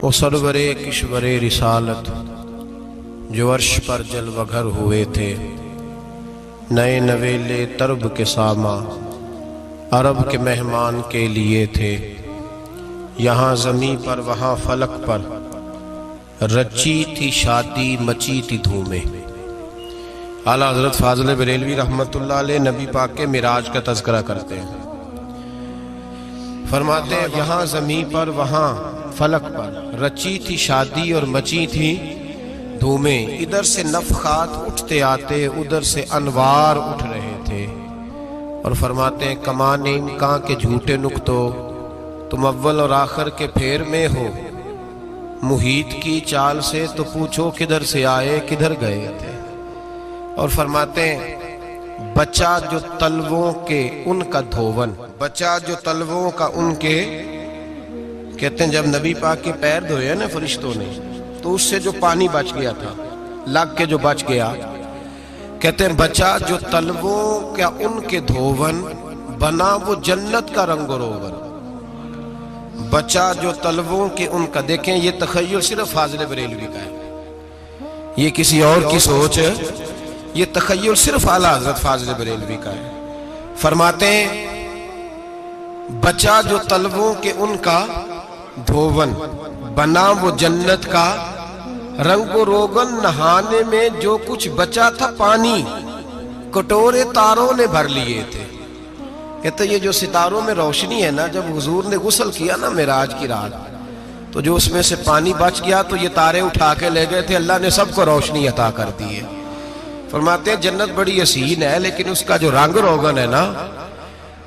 وہ سرور کشور رسالت جو عرش پر جلوہ گر ہوئے تھے، نئے نویلے طرب کے ساما عرب کے مہمان کے لیے تھے۔ یہاں زمیں پر وہاں فلک پر رچی تھی شادی مچی تھی دھومیں۔ اعلیٰ حضرت فاضل بریلوی رحمۃ اللہ علیہ نبی پاک کے معراج کا تذکرہ کرتے ہیں، فرماتے ہیں یہاں زمیں پر وہاں فلک پر رچی تھی شادی اور مچی تھی دھومیں۔ ادھر سے نفخات اٹھتے آتے، ادھر سے انوار اٹھ رہے تھے۔ اور فرماتے ہیں کمان امکان کے جھوٹے نکتو، تم اول اور آخر کے پھیر میں ہو۔ محیط کی چال سے تو پوچھو کدھر سے آئے کدھر گئے تھے۔ اور فرماتے ہیں بچا جو تلووں کے ان کا دھوون، بچا جو تلووں کا ان کے، کہتے ہیں جب نبی پاک کے پیر دھوئے نا فرشتوں نے تو اس سے جو پانی بچ گیا تھا، لگ کے جو بچ گیا، کہتے ہیں بچا جو تلووں کا ان کے دھوون، بنا وہ جنت کا رنگ و روغن۔ بچا جو تلووں کے ان کا، دیکھیں یہ تخیل صرف فاضل بریلوی کا ہے، یہ کسی اور کی سوچ ہے، یہ تخیل صرف اعلیٰ حضرت فاضل بریلوی کا ہے۔ فرماتے ہیں بچا جو تلووں کے ان کا دھوون، بنا وہ جنت کا رنگ و روغن۔ نہانے میں جو کچھ بچا تھا پانی، کٹورے تاروں نے بھر لیے تھے۔ کہتے یہ جو ستاروں میں روشنی ہے نا، جب حضور نے غسل کیا نا معراج کی رات، تو جو اس میں سے پانی بچ گیا تو یہ تارے اٹھا کے لے گئے تھے، اللہ نے سب کو روشنی عطا کر دی ہے۔ فرماتے ہیں جنت بڑی حسین ہے، لیکن اس کا جو رنگ روغن ہے نا،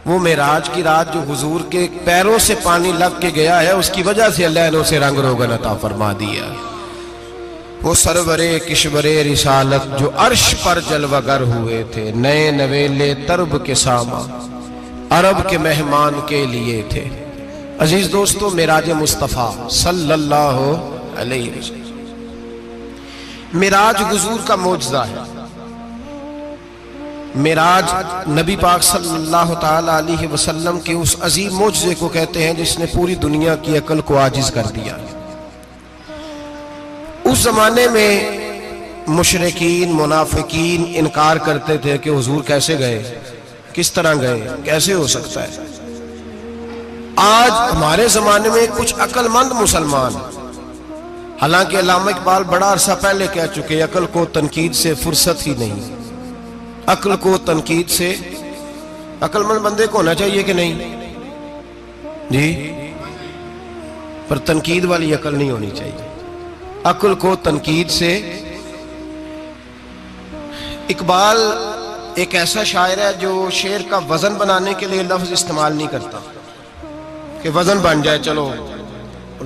وہ معراج کی رات جو حضور کے پیروں سے پانی لگ کے گیا ہے، اس کی وجہ سے اللہ نے اسے رنگ روغن عطا فرما دیا۔ وہ سرور کشور رسالت جو عرش پر جلوہ گر ہوئے تھے، نئے نویلے طرب کے ساما عرب کے مہمان کے لیے تھے۔ عزیز دوستو، معراج مصطفیٰ صلی اللہ علیہ وسلم، معراج حضور کا معجزہ ہے۔ معراج نبی پاک صلی اللہ تعالی علیہ وسلم کے اس عظیم معجزے کو کہتے ہیں جس نے پوری دنیا کی عقل کو عاجز کر دیا۔ اس زمانے میں مشرکین منافقین انکار کرتے تھے کہ حضور کیسے گئے، کس طرح گئے، کیسے ہو سکتا ہے۔ آج ہمارے زمانے میں کچھ عقل مند مسلمان، حالانکہ علامہ اقبال بڑا عرصہ پہلے کہہ چکے عقل کو تنقید سے فرصت ہی نہیں۔ عقل کو تنقید سے، عقل مند بندے کو ہونا چاہیے کہ نہیں جی، پر تنقید والی عقل نہیں ہونی چاہیے۔ عقل کو تنقید سے، اقبال ایک ایسا شاعر ہے جو شعر کا وزن بنانے کے لیے لفظ استعمال نہیں کرتا کہ وزن بن جائے، چلو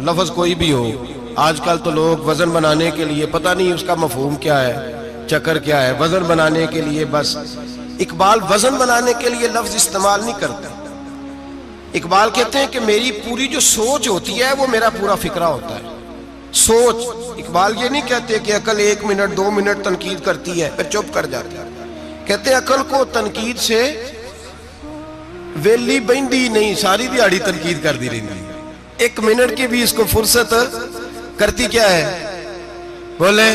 لفظ کوئی بھی ہو۔ آج کل تو لوگ وزن بنانے کے لیے پتہ نہیں اس کا مفہوم کیا ہے، چکر کیا ہے، وزن بنانے کے لیے بس۔ اقبال وزن بنانے کے لیے لفظ استعمال نہیں کرتا۔ اقبال کہتے ہیں کہ میری پوری جو سوچ ہوتی ہے وہ میرا پورا فکرہ ہوتا ہے۔ سوچ، اقبال یہ نہیں کہتے کہ عقل 1 منٹ 2 منٹ تنقید کرتی ہے پھر چپ کر جاتی ہے۔ کہتے ہیں عقل کو تنقید سے ویلی بہندی نہیں، ساری دیہڑی تنقید کر دی رہی، 1 منٹ کی بھی اس کو فرصت کرتی کیا ہے، بولے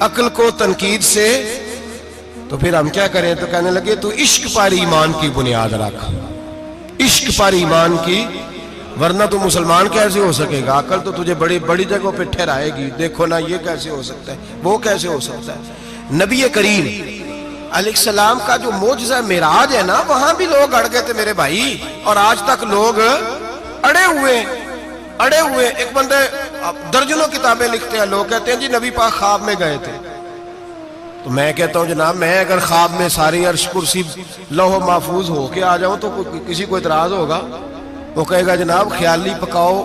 عقل کو تنقید سے۔ تو پھر ہم کیا کریں، تو کہنے لگے تو عشق پر ایمان کی بنیاد رکھ، عشق پر ایمان کی، ورنہ تو مسلمان کیسے ہو سکے گا، عقل تو تجھے بڑی بڑی جگہوں پہ ٹھہرائے گی، دیکھو نا یہ کیسے ہو سکتا ہے، وہ کیسے ہو سکتا ہے۔ نبی کریم علیہ السلام کا جو معجزہ معراج ہے نا، وہاں بھی لوگ اڑ گئے تھے میرے بھائی، اور آج تک لوگ اڑے ہوئے۔ ایک بندے درجنوں کتابیں لکھتے ہیں، لوگ کہتے ہیں جی نبی پاک خواب میں گئے تھے۔ تو میں کہتا ہوں جناب، میں اگر خواب میں ساری عرش کرسی لوح محفوظ ہو کے آ جاؤں تو کسی کو اعتراض ہوگا؟ وہ کہے گا جناب خیالی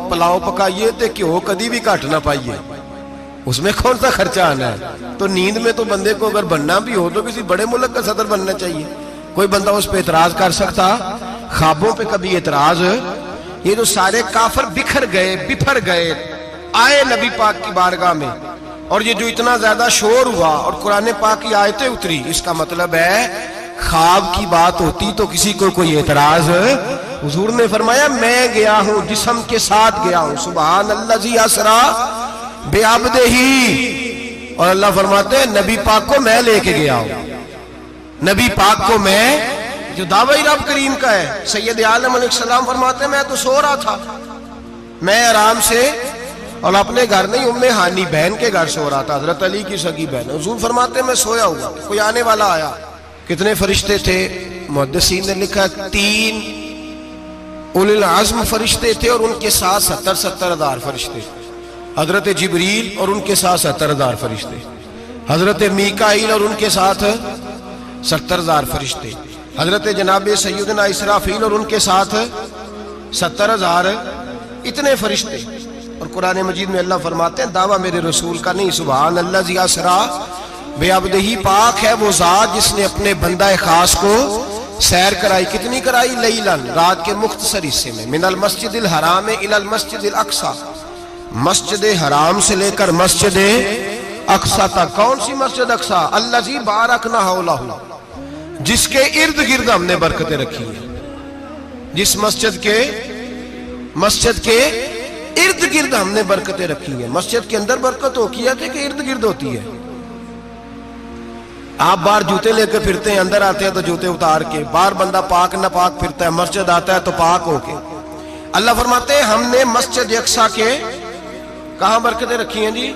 پلاؤ پکائیے تے کیوں کدی بھی گھٹ نہ پائیے، اس میں کون سا خرچہ آنا ہے۔ تو نیند میں تو بندے کو اگر بننا بھی ہو تو کسی بڑے ملک کا صدر بننا چاہیے، کوئی بندہ اس پہ اعتراض کر سکتا؟ خوابوں پہ کبھی اعتراض؟ یہ جو سارے کافر بکھر گئے آئے نبی پاک کی بارگاہ میں، اور یہ جو اتنا زیادہ شور ہوا اور قرآن پاک کی آیتیں اتری، اس کا مطلب ہے خواب کی بات ہوتی تو کسی کو کوئی اعتراض حضور نے فرمایا میں گیا ہوں جسم کے ساتھ گیا ہوں، سبحان الذی اسرا بعبدہ، اور اللہ فرماتے ہیں نبی پاک کو میں لے کے گیا ہوں، نبی پاک کو میں، جو دعوی رب کریم کا ہے۔ سید عالم علیہ السلام فرماتے ہیں میں تو سو رہا تھا، میں آرام سے، اور اپنے گھر نہیں، ام ہانی بہن کے گھر سو رہا تھا، حضرت علی کی سگی بہن۔ حضور فرماتے ہیں میں سویا ہوا، کوئی آنے والا آیا۔ کتنے فرشتے تھے؟ محدثین نے لکھا 3 اولی العزم فرشتے تھے، اور ان کے ساتھ 70 ہزار فرشتے، حضرت جبریل اور ان کے ساتھ 70 ہزار فرشتے، حضرت میکائیل اور ان کے ساتھ 70 ہزار فرشتے، حضرت جناب سیدنا اسرافیل اور ان کے ساتھ 70 ہزار، اتنے فرشتے۔ اور قرآن مجید میں اللہ فرماتے ہیں دعویٰ میرے رسول کا نہیں، سبحان الذی اسرا بعبدہ، پاک ہے وہ ذات جس نے اپنے بندہ خاص کو سیر کرائی۔ کتنی کرائی؟ لیلاً، رات کے مختصر حصے میں، من المسجد الحرام الی المسجد الاقصی، مسجد حرام سے لے کر مسجد اقصی تک۔ کون سی مسجد اقصی؟ الذی بارکنا حولہ، جس کے ارد گرد ہم نے برکتیں رکھی ہیں، جس مسجد کے ارد گرد ہم نے برکتیں رکھی ہیں۔ مسجد کے اندر برکت ہوتی ہے کہ ارد گرد ہوتی ہے؟ آپ باہر جوتے لے کے پھرتے ہیں، اندر آتے ہیں تو جوتے اتار کے، باہر بندہ پاک نہ پاک پھرتا ہے، مسجد آتا ہے تو پاک ہو کے۔ اللہ فرماتے ہیں ہم نے مسجد اقصی کے کہاں برکتیں رکھی ہیں جی؟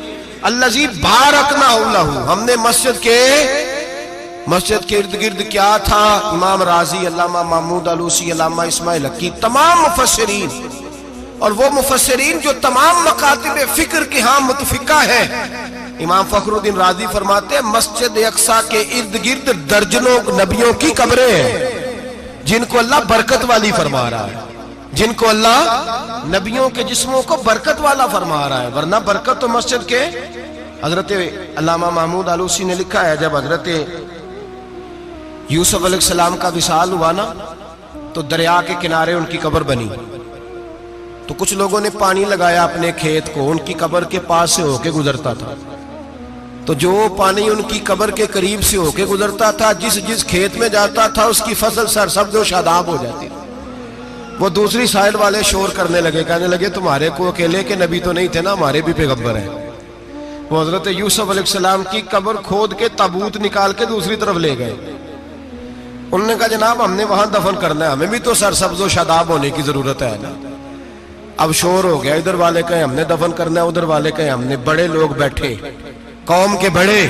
الذی بارکنا حولہ، ہم نے مسجد کے ارد گرد کیا تھا؟ امام رازی، علامہ محمود آلوسی، علامہ اسماعیل حقی، تمام مفسرین، اور وہ مفسرین جو تمام مکاتب فکر کے ہاں متفقہ ہیں۔ امام فخر الدین رازی فرماتے ہیں مسجد اقصی کے ارد گرد درجنوں نبیوں کی قبریں ہیں، جن کو اللہ برکت والی فرما رہا ہے، جن کو اللہ نبیوں کے جسموں کو برکت والا فرما رہا ہے، ورنہ برکت تو مسجد کے۔ حضرت علامہ محمود آلوسی نے لکھا ہے جب حضرت یوسف علیہ السلام کا وصال ہوا نا تو دریا کے کنارے ان کی قبر بنی، تو کچھ لوگوں نے پانی لگایا اپنے کھیت کو، ان کی قبر کے پاس سے ہو کے گزرتا تھا، تو جو پانی ان کی قبر کے قریب سے ہو کے گزرتا تھا، جس کھیت میں جاتا تھا اس کی فصل سرسبز و شاداب ہو جاتی۔ وہ دوسری سائڈ والے شور کرنے لگے، کہنے لگے تمہارے کو اکیلے کے نبی تو نہیں تھے نا، ہمارے بھی پیغمبر ہیں۔ وہ حضرت یوسف علیہ السلام کی قبر کھود کے تابوت نکال کے دوسری طرف لے گئے۔ انہوں نے کہا جناب ہم نے وہاں دفن کرنا ہے، ہمیں بھی تو سرسبز و شاداب ہونے کی ضرورت ہے نا۔ اب شور ہو گیا، ادھر والے کہیں ہم نے دفن کرنا ہے، ادھر والے کہیں ہم نے۔ بڑے لوگ بیٹھے، قوم کے بڑے،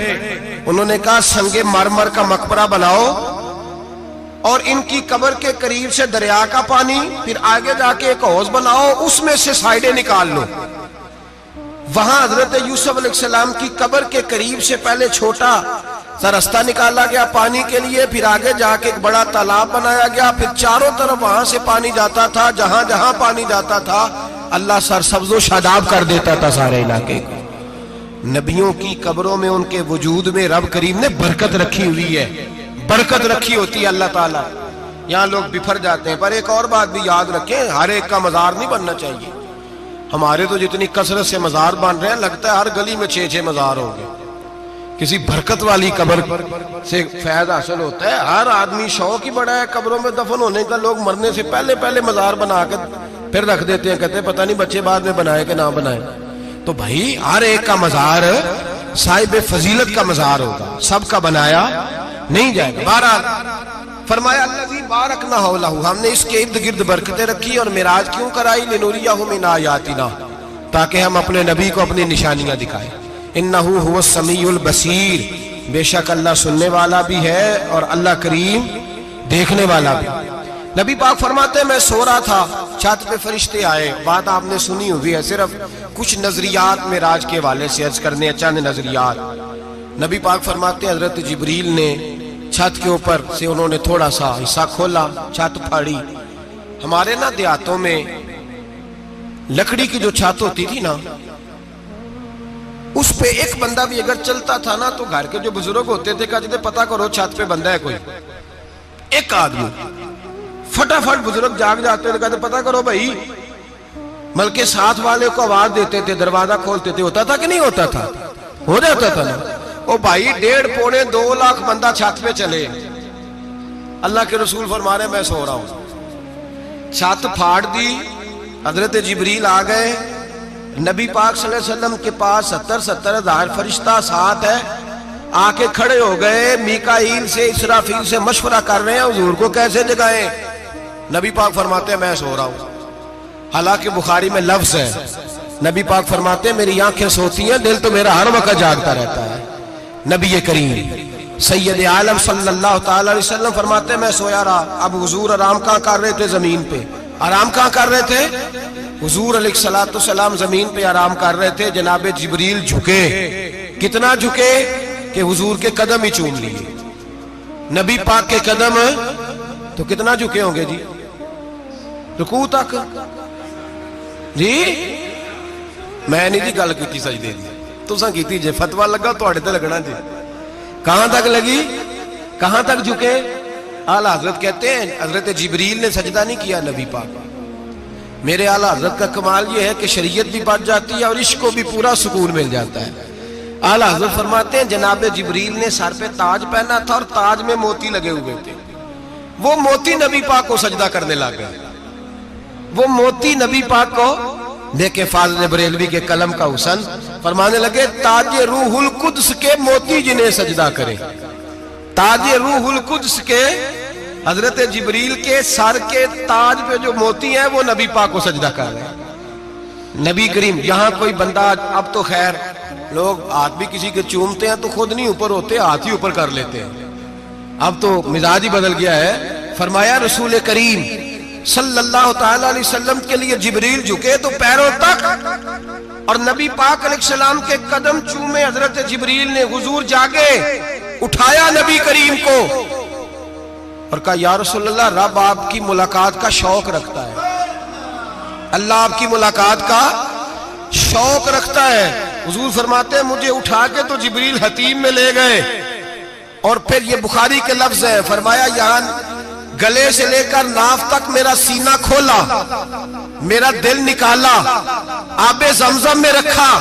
انہوں نے کہا سنگ مرمر کا مقبرہ بناؤ اور ان کی قبر کے قریب سے دریا کا پانی، پھر آگے جا کے ایک حوض بناؤ، اس میں سے سائیڈیں نکال لو۔ وہاں حضرت یوسف علیہ السلام کی قبر کے قریب سے پہلے چھوٹا سا راستہ نکالا گیا پانی کے لیے، پھر آگے جا کے ایک بڑا تالاب بنایا گیا، پھر چاروں طرف وہاں سے پانی جاتا تھا، جہاں جہاں پانی جاتا تھا اللہ سرسبز و شاداب کر دیتا تھا سارے علاقے کو۔ نبیوں کی قبروں میں ان کے وجود میں رب کریم نے برکت رکھی ہوئی ہے، برکت رکھی ہوتی ہے اللہ تعالیٰ۔ یہاں لوگ بفر جاتے ہیں، پر ایک اور بات بھی یاد رکھیں، ہر ایک کا مزار نہیں بننا چاہیے۔ ہمارے تو جتنی کثرت سے مزار بن رہے ہیں، لگتا ہے ہر گلی میں 6 مزار ہوں گے۔ کسی برکت والی قبر سے فیض حاصل ہوتا ہے۔ ہر آدمی شوق ہی بڑا ہے قبروں میں دفن ہونے کا، لوگ مرنے سے پہلے مزار بنا کے پھر رکھ دیتے ہیں، کہتے ہیں پتہ نہیں بچے بعد میں بنائے کہ نہ بنائے۔ تو بھائی ہر ایک کا مزار صاحب فضیلت کا مزار ہوگا، سب کا بنایا نہیں جائے گا۔ بہرحال فرمایا الذی بارکنا حولہ، ہم نے اس کے ارد گرد برکتیں رکھی۔ اور معراج کیوں کرائی؟ لنریہ من آیاتنا، تاکہ ہم اپنے نبی کو اپنی نشانیاں دکھائیں۔ انہ هو السمیع البصیر، بے شک اللہ سننے والا بھی ہے اور اللہ کریم دیکھنے والا بھی۔ نبی پاک فرماتے ہیں میں سو رہا تھا، چھت پہ فرشتے آئے۔ بات آپ نے سنی ہوئی ہے، صرف کچھ نظریات معراج کے حوالے سے عرض کرنے، چند نظریات۔ نبی پاک فرماتے ہیں حضرت جبریل نے چھت کے اوپر سے انہوں نے تھوڑا سا حصہ کھولا، چھت پھاڑی۔ ہمارے نا دیہاتوں میں لکڑی کی جو چھت ہوتی تھی نا، اس پہ ایک بندہ بھی اگر چلتا تھا نا تو گھر کے جو بزرگ ہوتے تھے کہتے تھے پتہ کرو چھت پہ بندہ ہے کوئی۔ ایک آدمی فٹافٹ بزرگ جاگ جاتے تھے، کہتے پتہ کرو بھائی، بلکہ ساتھ والے کو آواز دیتے تھے، دروازہ کھولتے تھے۔ ہوتا تھا کہ نہیں ہوتا تھا؟ ہو جاتا تھا نا۔ او بھائی 1.5 پونے 2 لاکھ بندہ چھت پہ چلے، اللہ کے رسول فرما رہے ہیں میں سو رہا ہوں، چھت پھاڑ دی، حضرت جبریل آ گئے، نبی پاک صلی اللہ علیہ وسلم کے پاس 70 ہزار فرشتہ ساتھ ہے، آ کے کھڑے ہو گئے، میکائیل سے اسرافیل سے مشورہ کر رہے ہیں حضور کو کیسے جگائیں۔ نبی پاک فرماتے ہیں میں سو رہا ہوں، حالانکہ بخاری میں لفظ ہے، نبی پاک فرماتے ہیں میری آنکھیں سوتی ہیں، دل تو میرا ہر وقت جاگتا رہتا ہے۔ نبی کریم سید عالم صلی اللہ تعالی علیہ وسلم فرماتے ہیں میں سویا رہا۔ اب حضور آرام کہاں کر رہے تھے؟ زمین پہ۔ آرام کہاں کر رہے تھے؟ حضور علیہ السلام زمین پہ آرام کر رہے تھے، جناب جبریل جھکے، کتنا جھکے کہ حضور کے قدم ہی چوم لیے۔ نبی پاک کے قدم تو کتنا جھکے ہوں گے جی؟ رکوع تک جی؟ میں نہیں جی گل کی سجدے دی، تساں کیتی جے، فتویٰ لگا تواڈے تے لگنا جی۔ کہاں تک لگی؟ کہاں تک جھکے؟ اعلیٰ حضرت کہتے ہیں حضرت جبریل نے سجدہ نہیں کیا نبی پاک۔ میرے اعلیٰ حضرت کا کمال یہ ہے کہ شریعت بھی بچ جاتی ہے اور عشق کو بھی پورا سکون مل جاتا ہے۔ اعلیٰ حضرت فرماتے ہیں جناب جبریل نے سر پہ تاج پہنا تھا اور تاج میں موتی لگے ہوئے تھے، وہ موتی نبی پاک کو سجدہ کرنے لگ گئے، وہ موتی نبی پاک کو دیکھیں۔ فاضل بریلوی کے قلم کا حسن فرمانے لگے تاج روح القدس کے موتی جنہیں سجدہ کرے، تاج روح القدس کے حضرت جبریل کے سر کے تاج پہ جو موتی ہیں وہ نبی پاک کو سجدہ کر رہے ہیں۔ نبی کریم یہاں کوئی بندہ، اب تو خیر لوگ ہاتھ بھی کسی کے چومتے ہیں تو خود نہیں اوپر ہوتے، ہاتھ ہی اوپر کر لیتے ہیں، اب تو مزاج ہی بدل گیا ہے۔ فرمایا رسول کریم صلی اللہ تعالی علیہ وسلم کے لیے جبریل جھکے تو پیروں تک، اور نبی پاک علیہ السلام کے قدم چومے حضرت جبریل نے۔ حضور جاگے، اٹھایا نبی کریم کو اور کہا یا رسول اللہ، رب آپ کی ملاقات کا شوق رکھتا ہے، اللہ آپ کی ملاقات کا شوق رکھتا ہے۔ حضور فرماتے ہیں مجھے اٹھا کے تو جبریل حتیم میں لے گئے، اور پھر یہ بخاری کے لفظ ہے، فرمایا یہاں گلے سے لے کر ناف تک میرا سینہ کھولا، میرا دل نکالا، آب زمزم میں رکھا،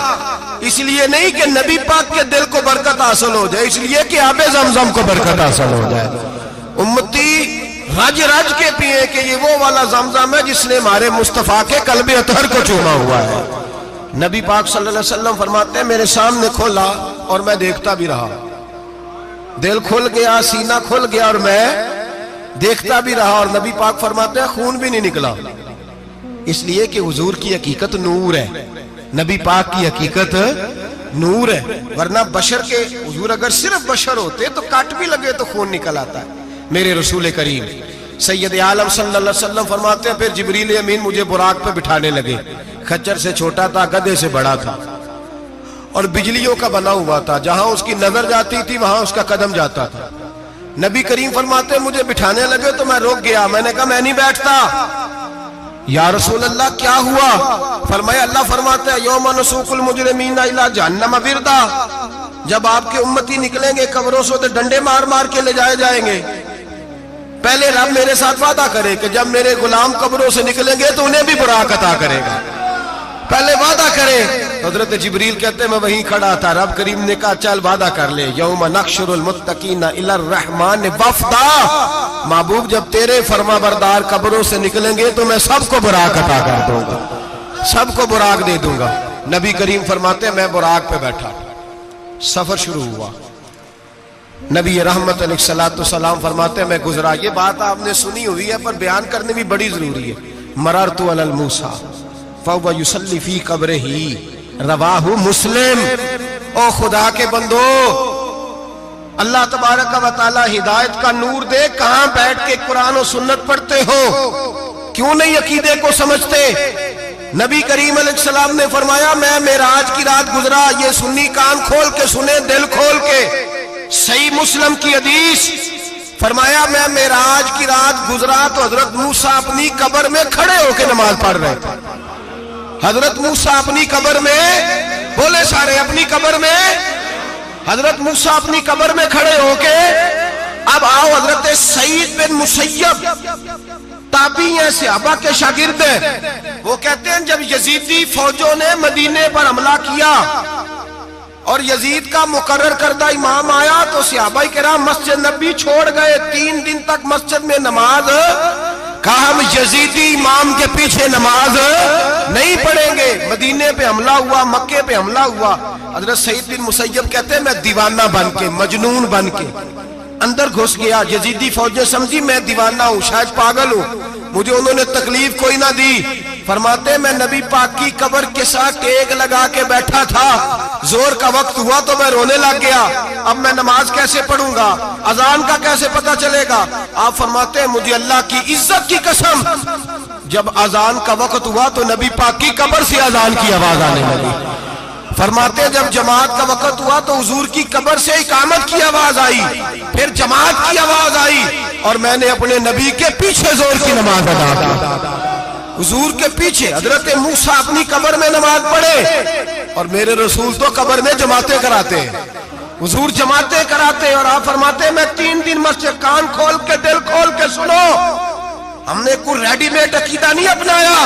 اس لیے نہیں کہ نبی پاک کے دل کو برکت حاصل ہو جائے، اس لیے کہ آب زمزم کو برکت حاصل ہو جائے۔ امتی رج رج کے پیئے کہ یہ وہ والا زمزم ہے جس نے ہمارے مصطفیٰ کے قلب اطہر کو چوما ہوا ہے۔ نبی پاک صلی اللہ علیہ وسلم فرماتے ہیں میرے سامنے کھولا اور میں دیکھتا بھی رہا، دل کھل گیا، سینہ کھل گیا اور میں دیکھتا بھی رہا، اور نبی پاک فرماتے ہیں خون بھی نہیں نکلا، اس لیے کہ حضور کی حقیقت نور ہے، نبی پاک کی حقیقت نور ہے، ورنہ بشر کے حضور اگر صرف بشر ہوتے تو کٹ بھی لگے تو خون نکل آتا ہے۔ میرے رسول کریم سید عالم صلی اللہ علیہ وسلم فرماتے ہیں پھر جبریل امین مجھے براق پہ بٹھانے لگے، خچر سے چھوٹا تھا، گدھے سے بڑا تھا، اور بجلیوں کا بنا ہوا تھا، جہاں اس کی نظر جاتی تھی وہاں اس کا قدم جاتا تھا۔ نبی کریم فرماتے ہیں مجھے بٹھانے لگے تو میں رک گیا، میں نے کہا میں نہیں بیٹھتا۔ یا رسول اللہ کیا ہوا؟ فرمایا اللہ فرماتے ہیں یوم نسوق المجرمین الی جہنم وردا، جب آپ کے امتی نکلیں گے قبروں سے تو ڈنڈے مار مار کے لے جائے جائیں گے۔ پہلے رب میرے ساتھ وعدہ کرے کہ جب میرے غلام قبروں سے نکلیں گے تو انہیں بھی براق عطا کرے گا، پہلے وعدہ کرے۔ حضرت جبریل کہتے ہیں میں وہیں کھڑا تھا، رب کریم نے کہا چل وعدہ کر لے، یوم نحشر المتقین الی الرحمن وفدا، محبوب جب تیرے فرما بردار قبروں سے نکلیں گے تو میں سب کو براق عطا کر دوں گا، سب کو براق دے دوں گا۔ نبی کریم فرماتے ہیں میں براق پہ بیٹھا، سفر شروع ہوا، نبی رحمت علیہ السلام فرماتے ہیں میں گزرا۔ یہ بات آپ نے سنی ہوئی ہے پر بیان کرنے بھی بڑی ضروری ہے۔ مررت علی الموسیٰ فہو یصلی فی قبرہ، رواہ مسلم۔ او خدا کے بندو، اللہ تبارک و تعالی ہدایت کا نور دے، کہاں بیٹھ کے قرآن و سنت پڑھتے ہو؟ کیوں نہیں عقیدے کو سمجھتے؟ نبی کریم علیہ السلام نے فرمایا میں معراج کی رات گزرا، یہ سنی کان کھول کے سنے، دل کھول کے، صحیح مسلم کی حدیث، فرمایا میں معراج کی رات گزرا تو حضرت موسیٰ اپنی قبر میں کھڑے ہو کے نماز پڑھ رہے تھے۔ حضرت موسیٰ اپنی قبر میں، بولے سارے اپنی قبر میں، حضرت موسیٰ اپنی قبر میں کھڑے ہو کے۔ اب آؤ حضرت سعید بن مسیب تابعی ہیں، صحابہ کے شاگرد ہیں، وہ کہتے ہیں جب یزیدی فوجوں نے مدینے پر حملہ کیا اور یزید کا مقرر کردہ امام آیا تو صحابہ کرام مسجد نبی چھوڑ گئے، 3 دن تک مسجد میں نماز کہا ہم یزیدی امام کے پیچھے نماز نہیں پڑھیں گے۔ مدینے پہ حملہ ہوا، مکے پہ حملہ ہوا، حضرت سعید بن مسیب کہتے ہیں میں دیوانہ بن کے، مجنون بن کے اندر گھس گیا۔ یزیدی فوجیں سمجھی میں دیوانہ ہوں، شاید پاگل ہوں، مجھے انہوں نے تکلیف کوئی نہ دی۔ فرماتے ہیں میں نبی پاک کی قبر کے ساتھ ٹیک لگا کے بیٹھا تھا، زور کا وقت ہوا تو میں رونے لگ گیا، اب میں نماز کیسے پڑھوں گا، اذان کا کیسے پتہ چلے گا۔ آپ فرماتے ہیں مجھے اللہ کی عزت کی قسم، جب اذان کا وقت ہوا تو نبی پاک کی قبر سے اذان کی آواز آنے لگی۔ فرماتے ہیں جب جماعت کا وقت ہوا تو حضور کی قبر سے اقامت کی آواز آئی، پھر جماعت کی آواز آئی، اور میں نے اپنے نبی کے پیچھے زور کی نماز ادا کی۔ حضور کے پیچھے حضرت موسیٰ اپنی قبر میں نماز پڑھے، اور میرے رسول تو قبر میں جماعتیں کراتے ہیں، حضور جماعتیں کراتے ہیں۔ اور آپ فرماتے ہیں میں 3 دن مسجد، کان کھول کے دل کھول کے سنو، ہم نے کوئی ریڈی میڈ عقیدہ نہیں اپنایا،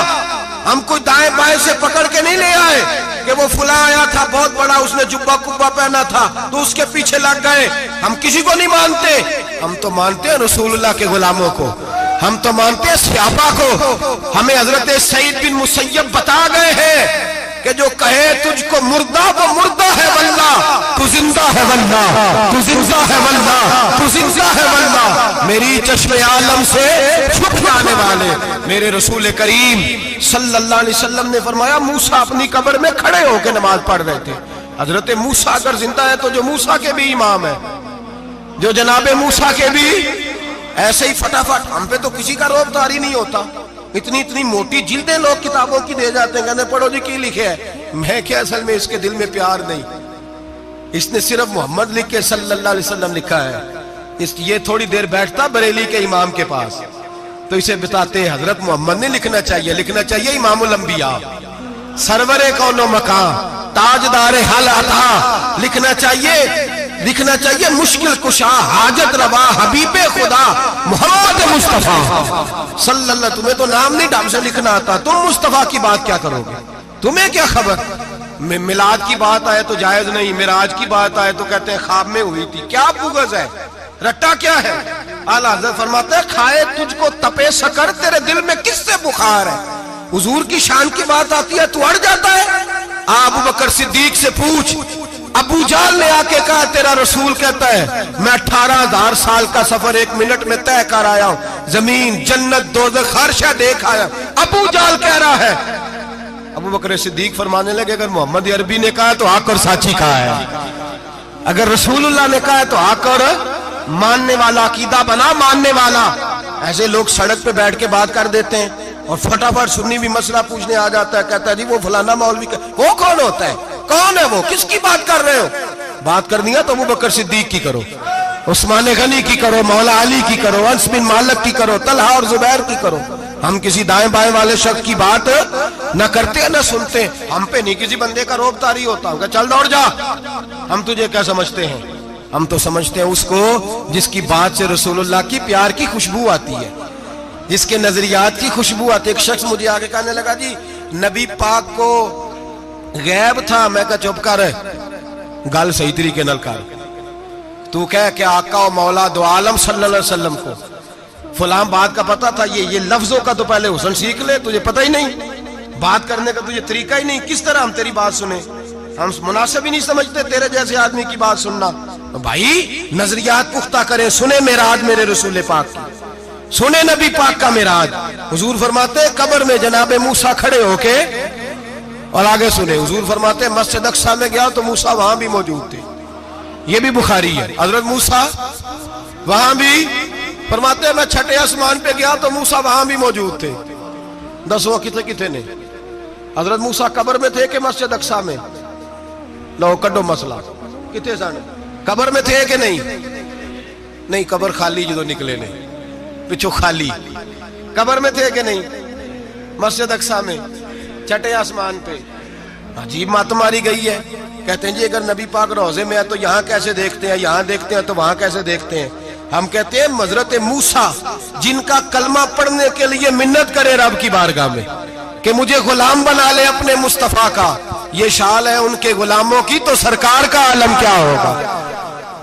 ہم کوئی دائیں بائیں سے پکڑ کے نہیں لے آئے کہ وہ فلاں آیا تھا بہت بڑا، اس نے جبہ کبہ پہنا تھا تو اس کے پیچھے لگ گئے۔ ہم کسی کو نہیں مانتے، ہم تو مانتے ہیں رسول اللہ کے غلاموں کو، ہم تو مانتے ہیں صحابہ کو۔ ہمیں حضرت سعید بن مسیب بتا گئے ہیں کہ جو کہے تجھ کو مردہ وہ مردہ ہے واللہ، تو زندہ ہے واللہ، تو زندہ ہے واللہ، تو زندہ ہے واللہ، میری چشم عالم سے چھپ جانے والے میرے رسول کریم صلی اللہ علیہ وسلم نے فرمایا موسیٰ اپنی قبر میں کھڑے ہو کے نماز پڑھ رہے تھے۔ حضرت موسیٰ اگر زندہ ہے تو جو موسیٰ کے بھی امام ہے، جو جناب موسیٰ کے بھی ایسے ہی فٹافٹ، ہم پہ تو کسی کا روب طاری نہیں ہوتا، اتنی موٹی جلدیں لوگ کتابوں کی دے جاتے ہیں، کہتے ہیں پڑھو جی کی لکھے ہے، میں کیا اصل میں اس کے دل میں پیار نہیں، اس نے صرف محمد لکھ کے صلی اللہ علیہ وسلم لکھا ہے، یہ تھوڑی دیر بیٹھتا بریلی کے امام کے پاس تو اسے بتاتے ہیں حضرت محمد نے لکھنا چاہیے، لکھنا چاہیے امام الانبیاء، سرور کون و مکان، تاجدار حل عطا، لکھنا چاہیے مشکل کشا، حاجت روا، حبیب خدا محمد مصطفیٰ صلی اللہ۔ تمہیں تو نام نہیں ڈھنگ سے لکھنا آتا، تم مصطفیٰ کی بات کیا کرو گے، تمہیں کیا خبر۔ میلاد کی بات آئے تو جائز نہیں، معراج کی بات آئے تو کہتے ہیں خواب میں ہوئی تھی، کیا بغض ہے، رٹا کیا ہے۔ اعلیٰ حضرت فرماتے ہیں کھائے تجھ کو تپے سکر، تیرے دل میں کس سے بخار ہے۔ حضور کی شان کی بات آتی ہے تو اڑ جاتا ہے۔ ابو بکر صدیق سے پوچھ، ابو جہل نے آ کے کہا تیرا رسول کہتا ہے میں 18,000 سال کا سفر 1 منٹ میں طے کر آیا ہوں، زمین جنت دوزخ ہر شے دیکھ آیا۔ ابو جہل کہہ رہا ہے۔ ابو بکر صدیق فرمانے لگے اگر محمد عربی نے کہا تو حق اور سچی کہا ہے، اگر رسول اللہ نے کہا تو حق اور ماننے والا، عقیدہ بنا ماننے والا۔ ایسے لوگ سڑک پہ بیٹھ کے بات کر دیتے ہیں اور فٹافٹ سنی بھی مسئلہ پوچھنے آ جاتا ہے، کہتا ہے جی وہ فلانا مولوی، وہ کون ہوتا ہے، کون ہے وہ، کس کی بات کر رہے ہو۔ بات کرنی ہے تو ابو بکر صدیق کی کرو، عثمان غنی کی کرو، مولا علی کی کرو، انس بن مالک کی کرو، طلحہ اور زبیر کی کرو۔ ہم کسی دائیں بائیں والے شخص کی بات نہ کرتے نہ سنتے، ہم پہ نہیں کسی بندے کا روب طاری ہوتا، کہ چل دوڑ جا، ہم تجھے کیا سمجھتے ہیں، ہم تو سمجھتے ہیں اس کو جس کی بات سے رسول اللہ کی پیار کی خوشبو آتی ہے، جس کے نظریات کی خوشبو آتی ہے۔ ایک شخص مجھے آگے کہنے لگا جی نبی پاک کو غیب تھا، میں کہا چپ کر، گل صحیح طریقے نال کر، تو کہہ کہ آقا و مولا دو عالم صلی اللہ علیہ وسلم کو فلاں بات کا پتہ تھا، یہ لفظوں کا تو پہلے حسن سیکھ لے، تجھے پتہ ہی نہیں، بات کرنے کا تجھے طریقہ ہی نہیں، کس طرح ہم تیری بات سنیں، ہم مناسب ہی نہیں سمجھتے تیرے جیسے آدمی کی بات سننا۔ بھائی نظریات پختہ کریں، سنیں معراج میرے رسول پاک کی، سنیں نبی پاک کا معراج۔ حضور فرماتے قبر میں جناب موسیٰ کھڑے ہو کے، اور آگے سنیں حضور فرماتے مسجد اقصی میں گیا تو موسیٰ وہاں بھی موجود تھے، یہ بھی بخاری ہے، حضرت موسیٰ وہاں بھی، فرماتے میں چھٹے آسمان پہ گیا تو موسیٰ وہاں بھی موجود تھے۔ دسو کتنے نے، حضرت موسیٰ قبر میں تھے کہ مسجد اقصی میں؟ لو کڈو مسئلہ، کتنے سن قبر میں تھے کہ نہیں؟ قبر خالی جدو نکلے نے پچھو خالی، قبر میں تھے کہ نہیں؟ مسجد اقصی میں چھٹے آسمان پہ۔ عجیب مات ماری گئی ہے، کہتے ہیں جی اگر نبی پاک روضے میں ہے تو یہاں کیسے دیکھتے ہیں، یہاں دیکھتے ہیں تو وہاں کیسے دیکھتے ہیں۔ ہم کہتے ہیں حضرت موسیٰ جن کا کلمہ پڑھنے کے لیے منت کرے رب کی بارگاہ میں کہ مجھے غلام بنا لے اپنے مصطفیٰ کا، یہ شان ہے ان کے غلاموں کی، تو سرکار کا عالم کیا ہوگا۔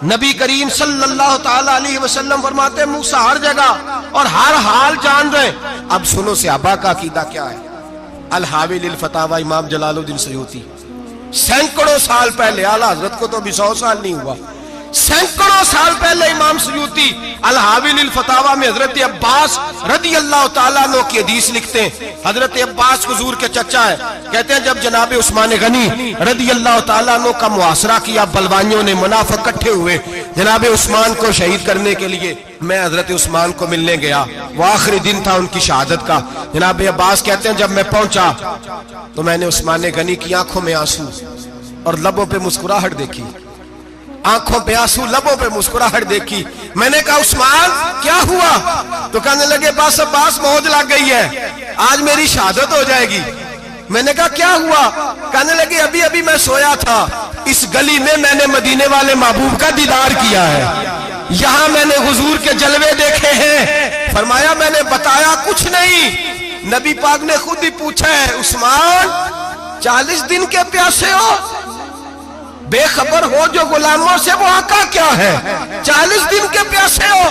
نبی کریم صلی اللہ تعالی علیہ وسلم فرماتے ہیں موسیٰ ہر جگہ اور ہر حال جان رہے. اب سنو صحابہ کا عقیدہ کیا ہے. الحاوی للفتاوی امام جلال الدین سیوطی سینکڑوں سال پہلے، اعلیٰ حضرت کو تو ابھی 100 سال نہیں ہوا، سینکڑوں سال پہلے امام سیوطی الحاوی للفتاوی میں حضرت عباس رضی اللہ تعالیٰ عنہ کی حدیث لکھتے ہیں. حضرت عباس حضور کے چچا ہے، کہتے ہیں جب جناب عثمان غنی رضی اللہ تعالیٰ عنہ کا محاصرہ کیا، بلوانیوں نے منافق اکٹھے ہوئے جناب عثمان کو شہید کرنے کے لیے، میں حضرت عثمان کو ملنے گیا، وہ آخری دن تھا ان کی شہادت کا. جناب عباس کہتے ہیں جب میں پہنچا تو میں نے عثمان غنی کی آنکھوں میں آنسو اور لبوں پہ مسکراہٹ دیکھی، آنکھوں پہ آنسو لبوں پہ مسکراہٹ دیکھی. میں نے کہا عثمان کیا ہوا؟ تو کہنے لگے بس عباس موج لگ گئی ہے، آج میری شہادت ہو جائے گی. میں نے کہا کیا ہوا؟ کہنے لگے ابھی ابھی میں سویا تھا، اس گلی میں میں نے مدینے والے محبوب کا دیدار کیا ہے، یہاں میں نے حضور کے جلوے دیکھے ہیں. فرمایا میں نے بتایا کچھ نہیں. نبی پاک نے خود ہی پوچھا ہے عثمان 40 دن کے پیاسے ہو؟ بے خبر ہو جو غلاموں سے، وہ آقا کیا ہے؟ 40 دن کے پیاسے ہو؟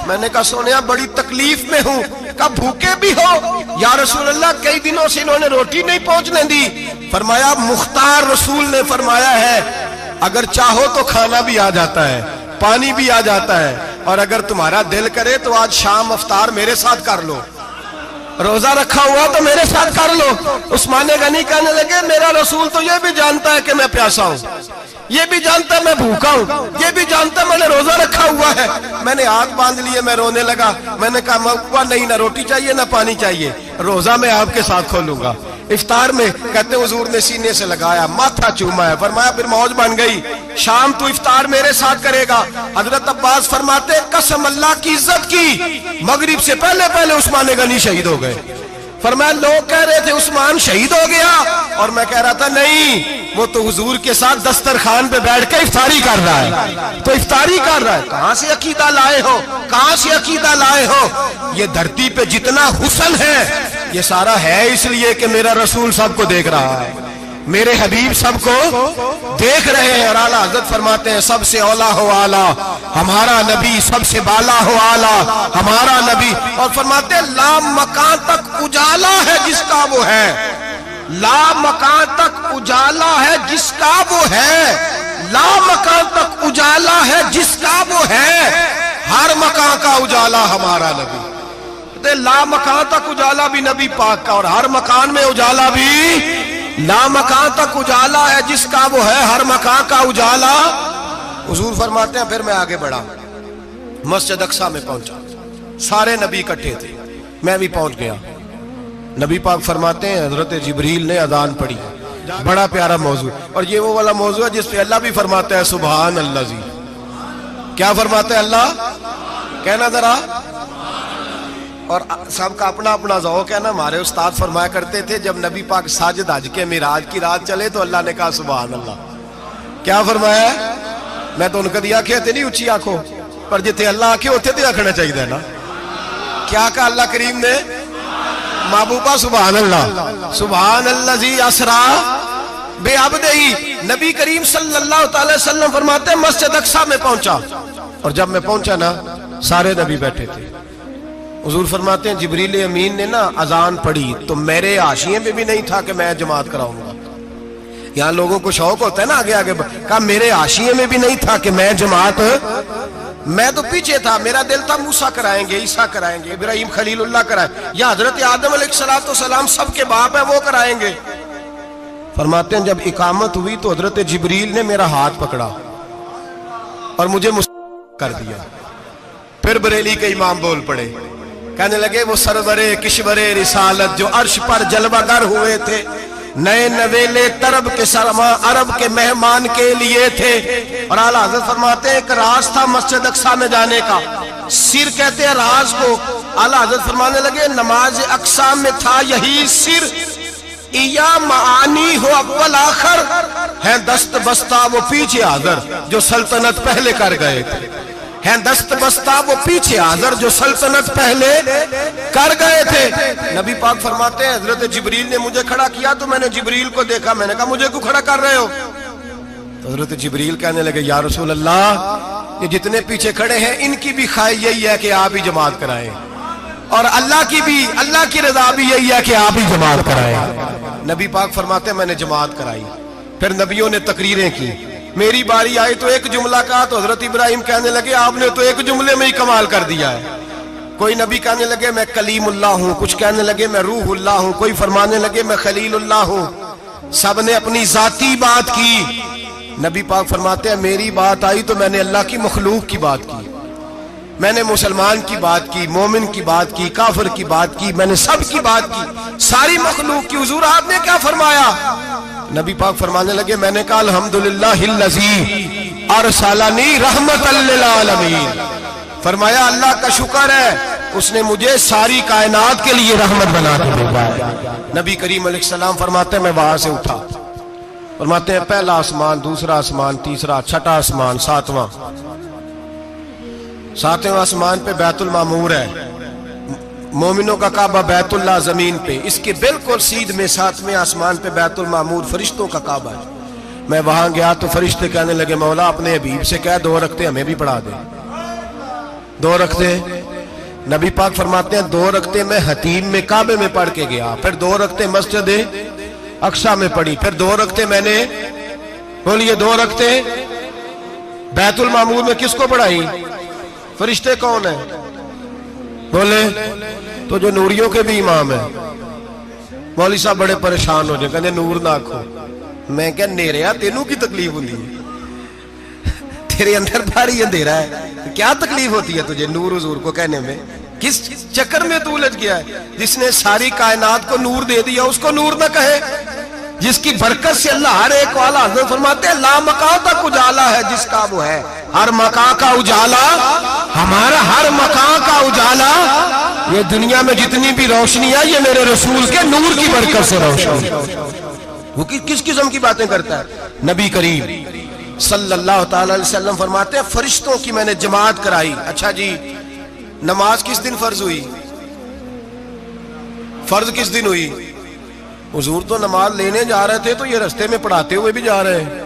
میں نے کہا سونیا بڑی تکلیف میں ہوں. کہا بھوکے بھی ہو؟ یا رسول اللہ کئی دنوں سے انہوں نے روٹی نہیں پہنچنے دی. فرمایا مختار رسول نے فرمایا ہے اگر چاہو تو کھانا بھی آ جاتا ہے، پانی بھی آ جاتا ہے، اور اگر تمہارا دل کرے تو آج شام افطار میرے ساتھ کر لو، روزہ رکھا ہوا تو میرے ساتھ کر لو. عثمان غنی کہنے لگے میرا رسول تو یہ بھی جانتا ہے کہ میں پیاسا ہوں، یہ بھی جانتا ہے میں بھوکا ہوں، یہ بھی جانتا ہے میں نے روزہ رکھا ہوا ہے. میں نے ہاتھ باندھ لیے، میں رونے لگا. میں نے کہا موا نہیں، نہ روٹی چاہیے نہ پانی چاہیے، روزہ میں آپ کے ساتھ کھولوں گا. افطار میں کہتے حضور نے سینے سے لگایا، ماتھا چوما ہے، فرمایا پھر موج بن گئی، شام تو افطار میرے ساتھ کرے گا. حضرت عباس فرماتے قسم اللہ کی عزت کی مغرب سے پہلے پہلے عثمان غنی شہید ہو گئے. فرمایا لوگ کہہ رہے تھے عثمان شہید ہو گیا، اور میں کہہ رہا تھا نہیں، وہ تو حضور کے ساتھ دسترخوان پہ بیٹھ کے افطاری کر رہا ہے، تو افطاری کر رہا ہے. کہاں سے عقیدہ لائے ہو؟ کہاں سے عقیدہ لائے ہو؟ یہ دھرتی پہ جتنا حسن ہے یہ سارا ہے اس لیے کہ میرا رسول سب کو دیکھ رہا ہے، میرے حبیب سب کو دیکھ رہے ہیں. اور اعلیٰ حضرت فرماتے ہیں سب سے اولا ہو اعلیٰ ہمارا نبی، سب سے بالا ہو اعلیٰ ہمارا نبی. اور فرماتے ہیں لا مکان تک اجالا ہے جس کا وہ ہے، لا مکان تک اجالا ہے جس کا وہ ہے، لا مکان تک اجالا ہے جس کا وہ ہے، ہر مکان کا اجالا ہمارا نبی. لا مکان تک اجالا بھی نبی پاک کا، اور ہر مکان میں اجالا بھی، لا مکان تک اجالا ہے جس کا وہ ہے، ہر مکان کا اجالا. حضور فرماتے ہیں پھر میں آگے بڑھا، مسجد اقصی میں پہنچا، سارے نبی اکٹھے تھے، میں بھی پہنچ گیا. نبی پاک فرماتے ہیں حضرت جبریل نے اذان پڑھی، بڑا پیارا موضوع، اور یہ وہ والا موضوع ہے جس پہ اللہ بھی فرماتا ہے سبحان اللہ جی. کیا فرماتا ہے اللہ؟ کہنا ذرا. اور سب کا اپنا اپنا ذوق ہے نا. ہمارے استاد فرمایا کرتے تھے جب نبی پاک ساجد حج کے معراج کی رات چلے تو اللہ نے کہا سبحان اللہ. کیا فرمایا؟ میں تو ان کا دیا کہتے نہیں اچھی آنکھوں پر جتنے اللہ آنکھیں ہوتے تھے آنکھنا چاہیے نا. کیا کہا اللہ کریم نے؟ محبوبہ سبحان اللہ، سبحان اللہ زی اسرا بے عبدہی. نبی کریم صلی اللہ تعالی وسلم فرماتے ہیں مسجد اقصی میں پہنچا، اور جب میں پہنچا نا سارے نبی بیٹھے تھے. حضور فرماتے ہیں جبریل امین نے نا اذان پڑھی تو میرے حاشیے میں بھی نہیں تھا کہ میں جماعت کراؤں گا. یہاں لوگوں کو شوق ہوتا ہے نا آگے آگے، کہا میرے حاشیے میں بھی نہیں تھا کہ میں جماعت، میں تو پیچھے تھا. میرا دل تھا موسیٰ کرائیں گے، عیسیٰ کرائیں گے، ابراہیم خلیل اللہ کرائیں، یا حضرت آدم علیہ السلام سب کے باپ ہیں وہ کرائیں گے. فرماتے ہیں جب اقامت ہوئی تو حضرت جبریل نے میرا ہاتھ پکڑا اور مجھے کر دیا. پھر بریلی کے امام بول پڑے، کہنے لگے وہ سرورے کشورے رسالت جو عرش پر جلوہ گر ہوئے تھے، نئے نویلے طرب کے سرما عرب کے مہمان کے لیے تھے. اور اعلیٰ حضرت فرماتے ہیں ایک راز تھا مسجد اقصی میں جانے کا، سر کہتے ہیں راز کو. اعلیٰ حضرت فرمانے لگے نماز اقصی میں تھا یہی سر، یا معانی ہو اول آخر، ہے دست بستہ وہ پیچھے حاضر جو سلطنت پہلے کر گئے تھے، ہیں دست بستہ وہ پیچھے حاضر جو سلطنت پہلے کر گئے تھے. نبی پاک فرماتے ہیں حضرت جبریل نے مجھے کھڑا کیا تو میں نے جبریل کو دیکھا، میں نے کہا مجھے کیوں کھڑا کر رہے ہو؟ حضرت جبریل کہنے لگے یا رسول اللہ یہ جتنے پیچھے کھڑے ہیں ان کی بھی خواہش یہی ہے کہ آپ ہی جماعت کرائیں، اور اللہ کی رضا بھی یہی ہے کہ آپ ہی جماعت کرائیں۔ نبی پاک فرماتے ہیں میں نے جماعت کرائی، پھر نبیوں نے تقریریں کی، میری باری آئی تو ایک جملہ کہا تو حضرت ابراہیم کہنے لگے آپ نے تو ایک جملے میں ہی کمال کر دیا ہے۔ کوئی نبی کہنے لگے میں کلیم اللہ ہوں، کچھ کہنے لگے میں روح اللہ ہوں، کوئی فرمانے لگے میں خلیل اللہ ہوں، سب نے اپنی ذاتی بات کی۔ نبی پاک فرماتے ہیں میری بات آئی تو میں نے اللہ کی مخلوق کی بات کی، میں نے مسلمان کی بات کی، مومن کی بات کی، کافر کی بات کی، میں نے سب کی بات کی، ساری مخلوق کی۔ حضور آپ نے کیا فرمایا؟ نبی پاک فرمانے لگے میں نے کہا الحمدللہ الذی ارسلنی رحمۃ للعالمین، فرمایا اللہ کا شکر ہے اس نے مجھے ساری کائنات کے لیے رحمت بنا کے بھیجا ہے۔ نبی کریم علیہ السلام فرماتے ہیں میں وہاں سے اٹھا، فرماتے ہیں پہلا آسمان، دوسرا آسمان، تیسرا، چھٹا آسمان، ساتواں آسمان پہ بیت المعمور ہے، مومنوں کا کعبہ بیت اللہ زمین پہ، اس کے بالکل سیدھ میں ساتویں آسمان پہ بیت المعمور فرشتوں کا کعبہ ہے۔ میں وہاں گیا تو فرشتے کہنے لگے مولا اپنے حبیب سے کہہ 2 رکعتیں ہمیں بھی پڑھا دے، 2 رکعتیں۔ نبی پاک فرماتے ہیں 2 رکعتیں میں حتیم میں کعبے میں پڑھ کے گیا، پھر 2 رکعتیں مسجد اقصیٰ میں پڑھی، پھر 2 رکعتیں میں نے بولیے 2 رکعتیں بیت المعمور میں کس کو پڑھائی؟ فرشتے کون ہیں بولے؟ تو جو نوریوں کے بھی امام ہیں۔ مولوی صاحب بڑے پریشان ہو جائے، کہنے نور نہ آکھو۔ میں کہ نیریا تینوں کی تکلیف ہوتی ہے، تیرے اندر بھاری اندھیرا ہے، کیا تکلیف ہوتی ہے تجھے نور حضور کو کہنے میں؟ کس چکر میں تو الجھ گیا ہے؟ جس نے ساری کائنات کو نور دے دیا اس کو نور نہ کہے؟ جس کی برکت سے اللہ ہر ایک والا، حضرت فرماتے ہیں لا مکان تک اجالا ہے جس کا وہ ہے، ہر مکان کا اجالا ہمارا، ہر مکان کا اجالا، یہ دنیا میں جتنی بھی روشنی ہے یہ میرے رسول کے نور کی برکت سے روشنی۔ وہ کس قسم کی باتیں کرتا ہے؟ نبی کریم صلی اللہ تعالی علیہ وسلم فرماتے ہیں فرشتوں کی میں نے جماعت کرائی۔ اچھا جی نماز کس دن فرض ہوئی؟ فرض کس دن ہوئی؟ حضور تو نماز لینے جا رہے تھے تو یہ رستے میں پڑھاتے ہوئے بھی جا رہے ہیں۔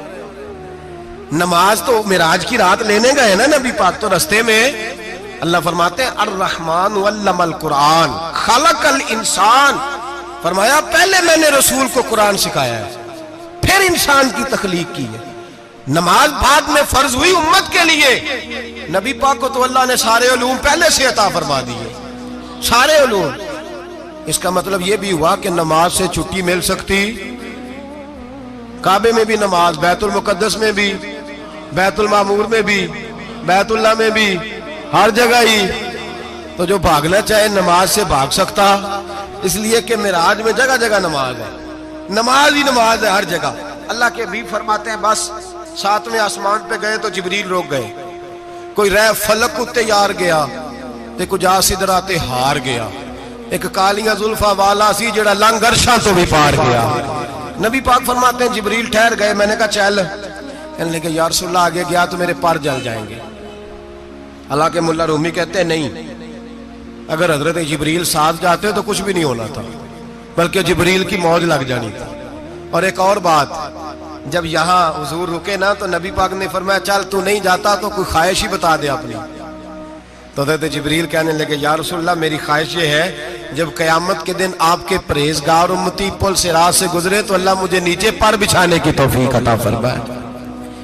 نماز تو معراج کی رات لینے گئے نا نبی پاک، تو رستے میں اللہ فرماتے ہیں الرحمن علم القرآن خلق الانسان، فرمایا پہلے میں نے رسول کو قرآن سکھایا ہے پھر انسان کی تخلیق کی ہے۔ نماز بعد میں فرض ہوئی امت کے لیے، نبی پاک کو تو اللہ نے سارے علوم پہلے سے عطا فرما دیے، سارے علوم۔ اس کا مطلب یہ بھی ہوا کہ نماز سے چھٹی مل سکتی، کعبے میں بھی نماز، بیت المقدس میں بھی، بیت المعمور میں بھی، بیت اللہ میں بھی، ہر جگہ ہی۔ تو جو بھاگنا چاہے نماز سے بھاگ سکتا، اس لیے کہ معراج میں جگہ جگہ نماز ہے، نماز ہی نماز ہے ہر جگہ۔ اللہ کے حبیب فرماتے ہیں بس 7ویں آسمان پہ گئے تو جبریل روک گئے، کوئی رہ فلک کو تیار گیا تے کجا سدرا تے ہار گیا، ایک کالیاں زلفا والا سی جڑا لنگ عرشاں تو بھی پار گیا۔ نبی پاک فرماتے ہیں جبریل ٹھہر گئے، میں نے کہا چل، کہنے لگے یا رسول اللہ آگے گیا تو میرے پر جل جائیں گے۔ حالانکہ ملا رومی کہتے ہیں نہیں، اگر حضرت جبریل ساتھ جاتے تو کچھ بھی نہیں ہونا تھا، بلکہ جبریل کی موج لگ جانی تھی۔ اور ایک اور بات، جب یہاں حضور رکے نا تو نبی پاک نے فرمایا چل تو نہیں جاتا تو کوئی خواہش ہی بتا دے اپنی۔ تو حضرت جبریل کہنے لگے یا رسول اللہ میری خواہش یہ ہے جب قیامت کے دن آپ کے پرہیزگار امتی پل صراط سے گزرے تو اللہ مجھے نیچے پر بچھانے کی توفیق عطا فرمائے،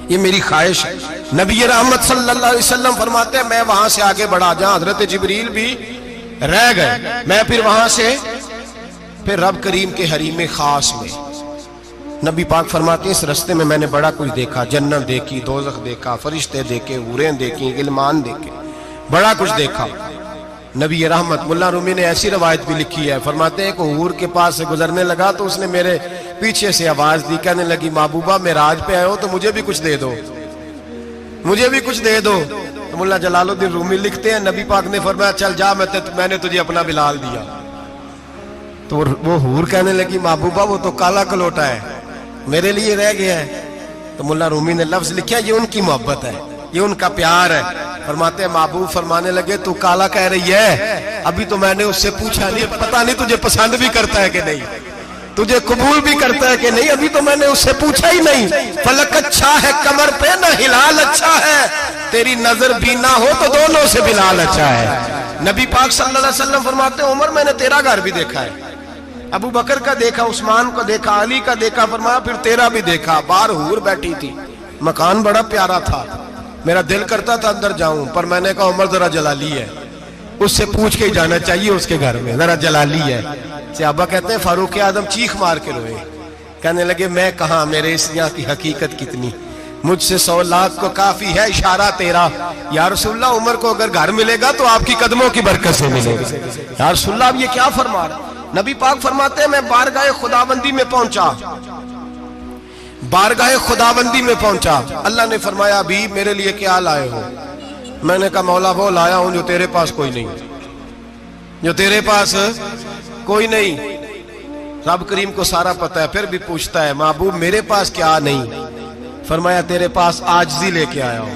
یہ میری خواہش ہے۔ نبی رحمت صلی اللہ علیہ وسلم فرماتے ہیں میں وہاں سے آگے بڑھا جہاں حضرت جبریل بھی رہ گئے، میں پھر وہاں سے پھر رب کریم کے حریم خاص میں۔ نبی پاک فرماتے ہیں اس رستے میں نے بڑا کچھ دیکھا، جنت دیکھی، دوزخ دیکھا، فرشتے دیکھے، حوریں دیکھی، غلمان دیکھے، بڑا کچھ دیکھا۔ نبی رحمت ملا رومی نے ایسی روایت بھی لکھی ہے، فرماتے ہیں کہ حور کے پاس سے گزرنے لگا تو اس نے میرے پیچھے سے آواز دی، کہنے لگی محبوبہ معراج پہ آئے ہو تو مجھے بھی کچھ دے دو، مجھے بھی کچھ دے دو۔ تو ملا جلال الدین رومی لکھتے ہیں نبی پاک نے فرمایا چل جا میں نے تجھے اپنا بلال دیا۔ تو وہ حور کہنے لگی محبوبہ وہ تو کالا کلوٹا ہے، میرے لیے رہ گیا ہے۔ تو ملا رومی نے لفظ لکھا یہ ان کی محبت ہے، یہ ان کا پیار ہے۔ فرماتے ہیں محبوب فرمانے لگے تو کالا کہہ رہی ہے، ابھی تو میں نے اس سے پوچھا نہیں، پتہ نہیں تجھے پسند بھی کرتا ہے کہ نہیں۔ تجھے قبول بھی کرتا ہے کہ نہیں؟ ابھی تو میں نے اس سے پوچھا ہی نہیں. فلک اچھا ہے کمر پہ نہ ہلال اچھا ہے, تیری نظر بھی نہ ہو تو دونوں سے بلال اچھا ہے. نبی پاک صلی اللہ علیہ وسلم فرماتے ہیں عمر میں نے تیرا گھر بھی دیکھا ہے, ابو بکر کا دیکھا, عثمان کو دیکھا, علی کا دیکھا, فرمایا پھر تیرا بھی دیکھا. باہر حور بیٹھی تھی, مکان بڑا پیارا تھا, میرا دل کرتا تھا اندر جاؤں, پر میں نے کہا عمر ذرا جلالی ہے, اس سے پوچھ کے ہی جانا چاہیے اس کے گھر میں, ذرا جلالی ہے. صحابہ کہتے ہیں فاروق اعظم چیخ مار کے روئے, کہنے لگے میں کہاں, میرے اس یہاں کی حقیقت کتنی, مجھ سے 100 لاکھ کو کافی ہے اشارہ تیرا. یا رسول اللہ عمر کو اگر گھر ملے گا تو آپ کی قدموں کی برکت سے ملے گا. یا رسول اللہ اب یہ کیا فرما رہا؟ نبی پاک فرماتے ہیں میں بارگاہ خداوندی میں پہنچا, بارگاہ خداوندی میں پہنچا, اللہ نے فرمایا ابھی میرے لیے کیا لائے ہو؟ میں نے کہا مولا وہ لایا ہوں جو تیرے پاس کوئی نہیں, جو تیرے پاس کوئی نہیں. رب کریم کو سارا پتہ ہے, پھر بھی پوچھتا ہے محبوب میرے پاس کیا نہیں؟ فرمایا تیرے پاس عاجزی لے کے آیا ہوں,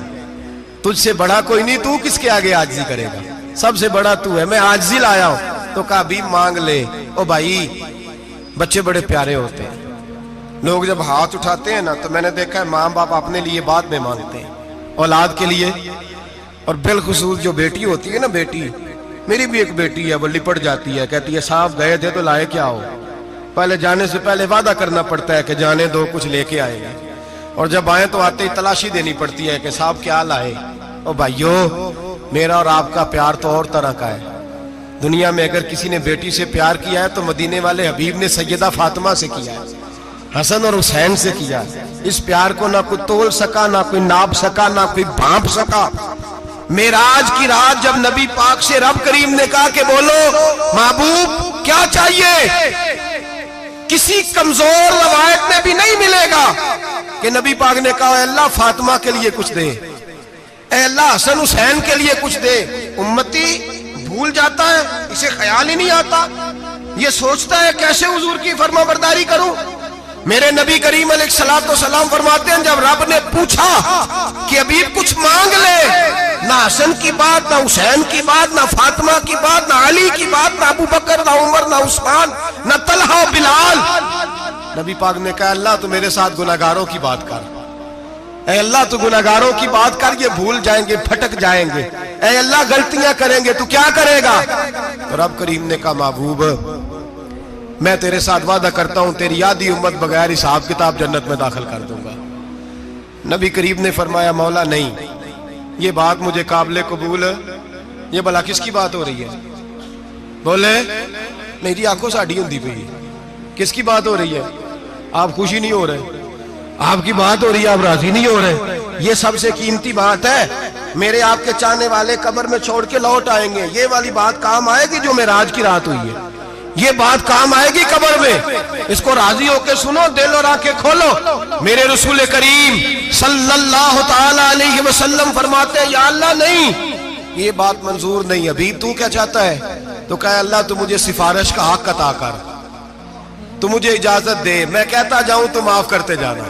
تجھ سے بڑا کوئی نہیں, تو کس کے آگے عاجزی کرے گا, سب سے بڑا تو ہے, میں عاجزی لایا ہوں. تو کہا بھی مانگ لے. او بھائی بچے بڑے پیارے ہوتے ہیں, لوگ جب ہاتھ اٹھاتے ہیں نا تو میں نے دیکھا ہے ماں باپ اپنے لیے بعد میں مانگتے ہیں, اولاد کے لیے, اور بالخصوص جو بیٹی ہوتی ہے نا, بیٹی میری بھی ایک بیٹی ہے, وہ لپٹ جاتی ہے, کہتی ہے صاحب گئے تھے تو لائے کیا ہو؟ پہلے جانے سے پہلے وعدہ کرنا پڑتا ہے کہ جانے دو کچھ لے کے آئے گا, اور جب آئیں تو آتے ہی تلاشی دینی پڑتی ہے کہ صاحب کیا لائے. او بھائیو میرا اور آپ کا پیار تو اور طرح کا ہے. دنیا میں اگر کسی نے بیٹی سے پیار کیا ہے تو مدینے والے حبیب نے سیدہ فاطمہ سے کیا ہے, حسن اور حسین سے کیا. اس پیار کو نہ کوئی تول سکا, نہ کوئی ناپ سکا, نہ کوئی بھانپ سکا. معراج کی رات جب نبی پاک سے رب کریم نے کہا کہ بولو محبوب کیا چاہیے, کسی کمزور روایت میں بھی نہیں ملے گا کہ نبی پاک نے کہا اے اللہ فاطمہ کے لیے کچھ دے, اے اللہ حسن حسین کے لیے کچھ دے. امتی بھول جاتا ہے, اسے خیال ہی نہیں آتا, یہ سوچتا ہے کیسے حضور کی فرما برداری کروں. میرے نبی کریم علیہ الصلوۃ والسلام فرماتے ہیں جب رب نے پوچھا کہ ابھی کچھ مانگ لے, نہ حسن کی بات, نہ حسین کی بات, نہ فاطمہ کی بات, نہ علی کی بات, نہ ابو بکر, نہ عمر, نہ عثمان, نہ طلحہ بلال. نبی پاک نے کہا اللہ تو میرے ساتھ گناہگاروں کی بات کر, اے اللہ تو گناہگاروں کی بات کر, یہ بھول جائیں گے, پھٹک جائیں گے, اے اللہ غلطیاں کریں گے, تو کیا کرے گا؟ تو رب کریم نے کہا محبوب میں تیرے ساتھ وعدہ کرتا ہوں تیری آدھی امت بغیر حساب کتاب جنت میں داخل کر دوں گا. نبی کریم نے فرمایا مولا نہیں, یہ بات مجھے قابل قبول, یہ بھلا کس کی بات ہو رہی ہے؟ بولے میری آنکھوں ساڑھی ہوندی پئی, کس کی بات ہو رہی ہے؟ آپ خوشی نہیں ہو رہے, آپ کی بات ہو رہی ہے, آپ راضی نہیں ہو رہے. یہ سب سے قیمتی بات ہے, میرے آپ کے چاہنے والے قبر میں چھوڑ کے لوٹ آئیں گے, یہ والی بات کام آئے گی جو معراج کی رات ہوئی ہے, یہ بات کام آئے گی قبر میں. اس کو راضی ہو کے سنو, دل اور آنکھیں کھولو. میرے رسول کریم صلی اللہ تعالی علیہ وسلم فرماتے ہیں یا اللہ نہیں, یہ بات منظور نہیں. ابھی تو کیا چاہتا ہے؟ تو کہا اللہ تو مجھے سفارش کا حق عطا کر, تو مجھے اجازت دے, میں کہتا جاؤں تو معاف کرتے جانا.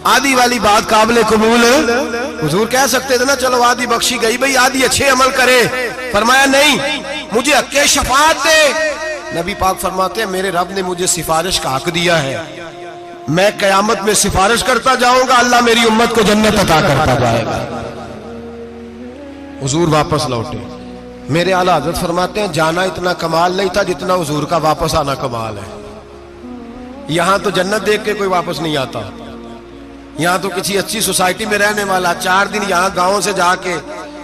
آدھی والی بات قابل قبول, حضور کہہ سکتے تھے نا چلو آدھی بخشی گئی بھئی, آدھی اچھے عمل کرے. فرمایا نہیں, مجھے حق شفاعت دے. نبی پاک فرماتے ہیں میرے رب نے مجھے سفارش کا حق دیا ہے, میں قیامت میں سفارش کرتا جاؤں گا, اللہ میری امت کو جنت عطا کرتا جائے گا. حضور واپس لوٹے. میرے اعلیٰ حضرت فرماتے ہیں جانا اتنا کمال نہیں تھا جتنا حضور کا واپس آنا کمال ہے. یہاں تو جنت دیکھ کے کوئی واپس نہیں آتا, یہاں تو کسی اچھی سوسائٹی میں رہنے والا 4 دن یہاں گاؤں سے جا کے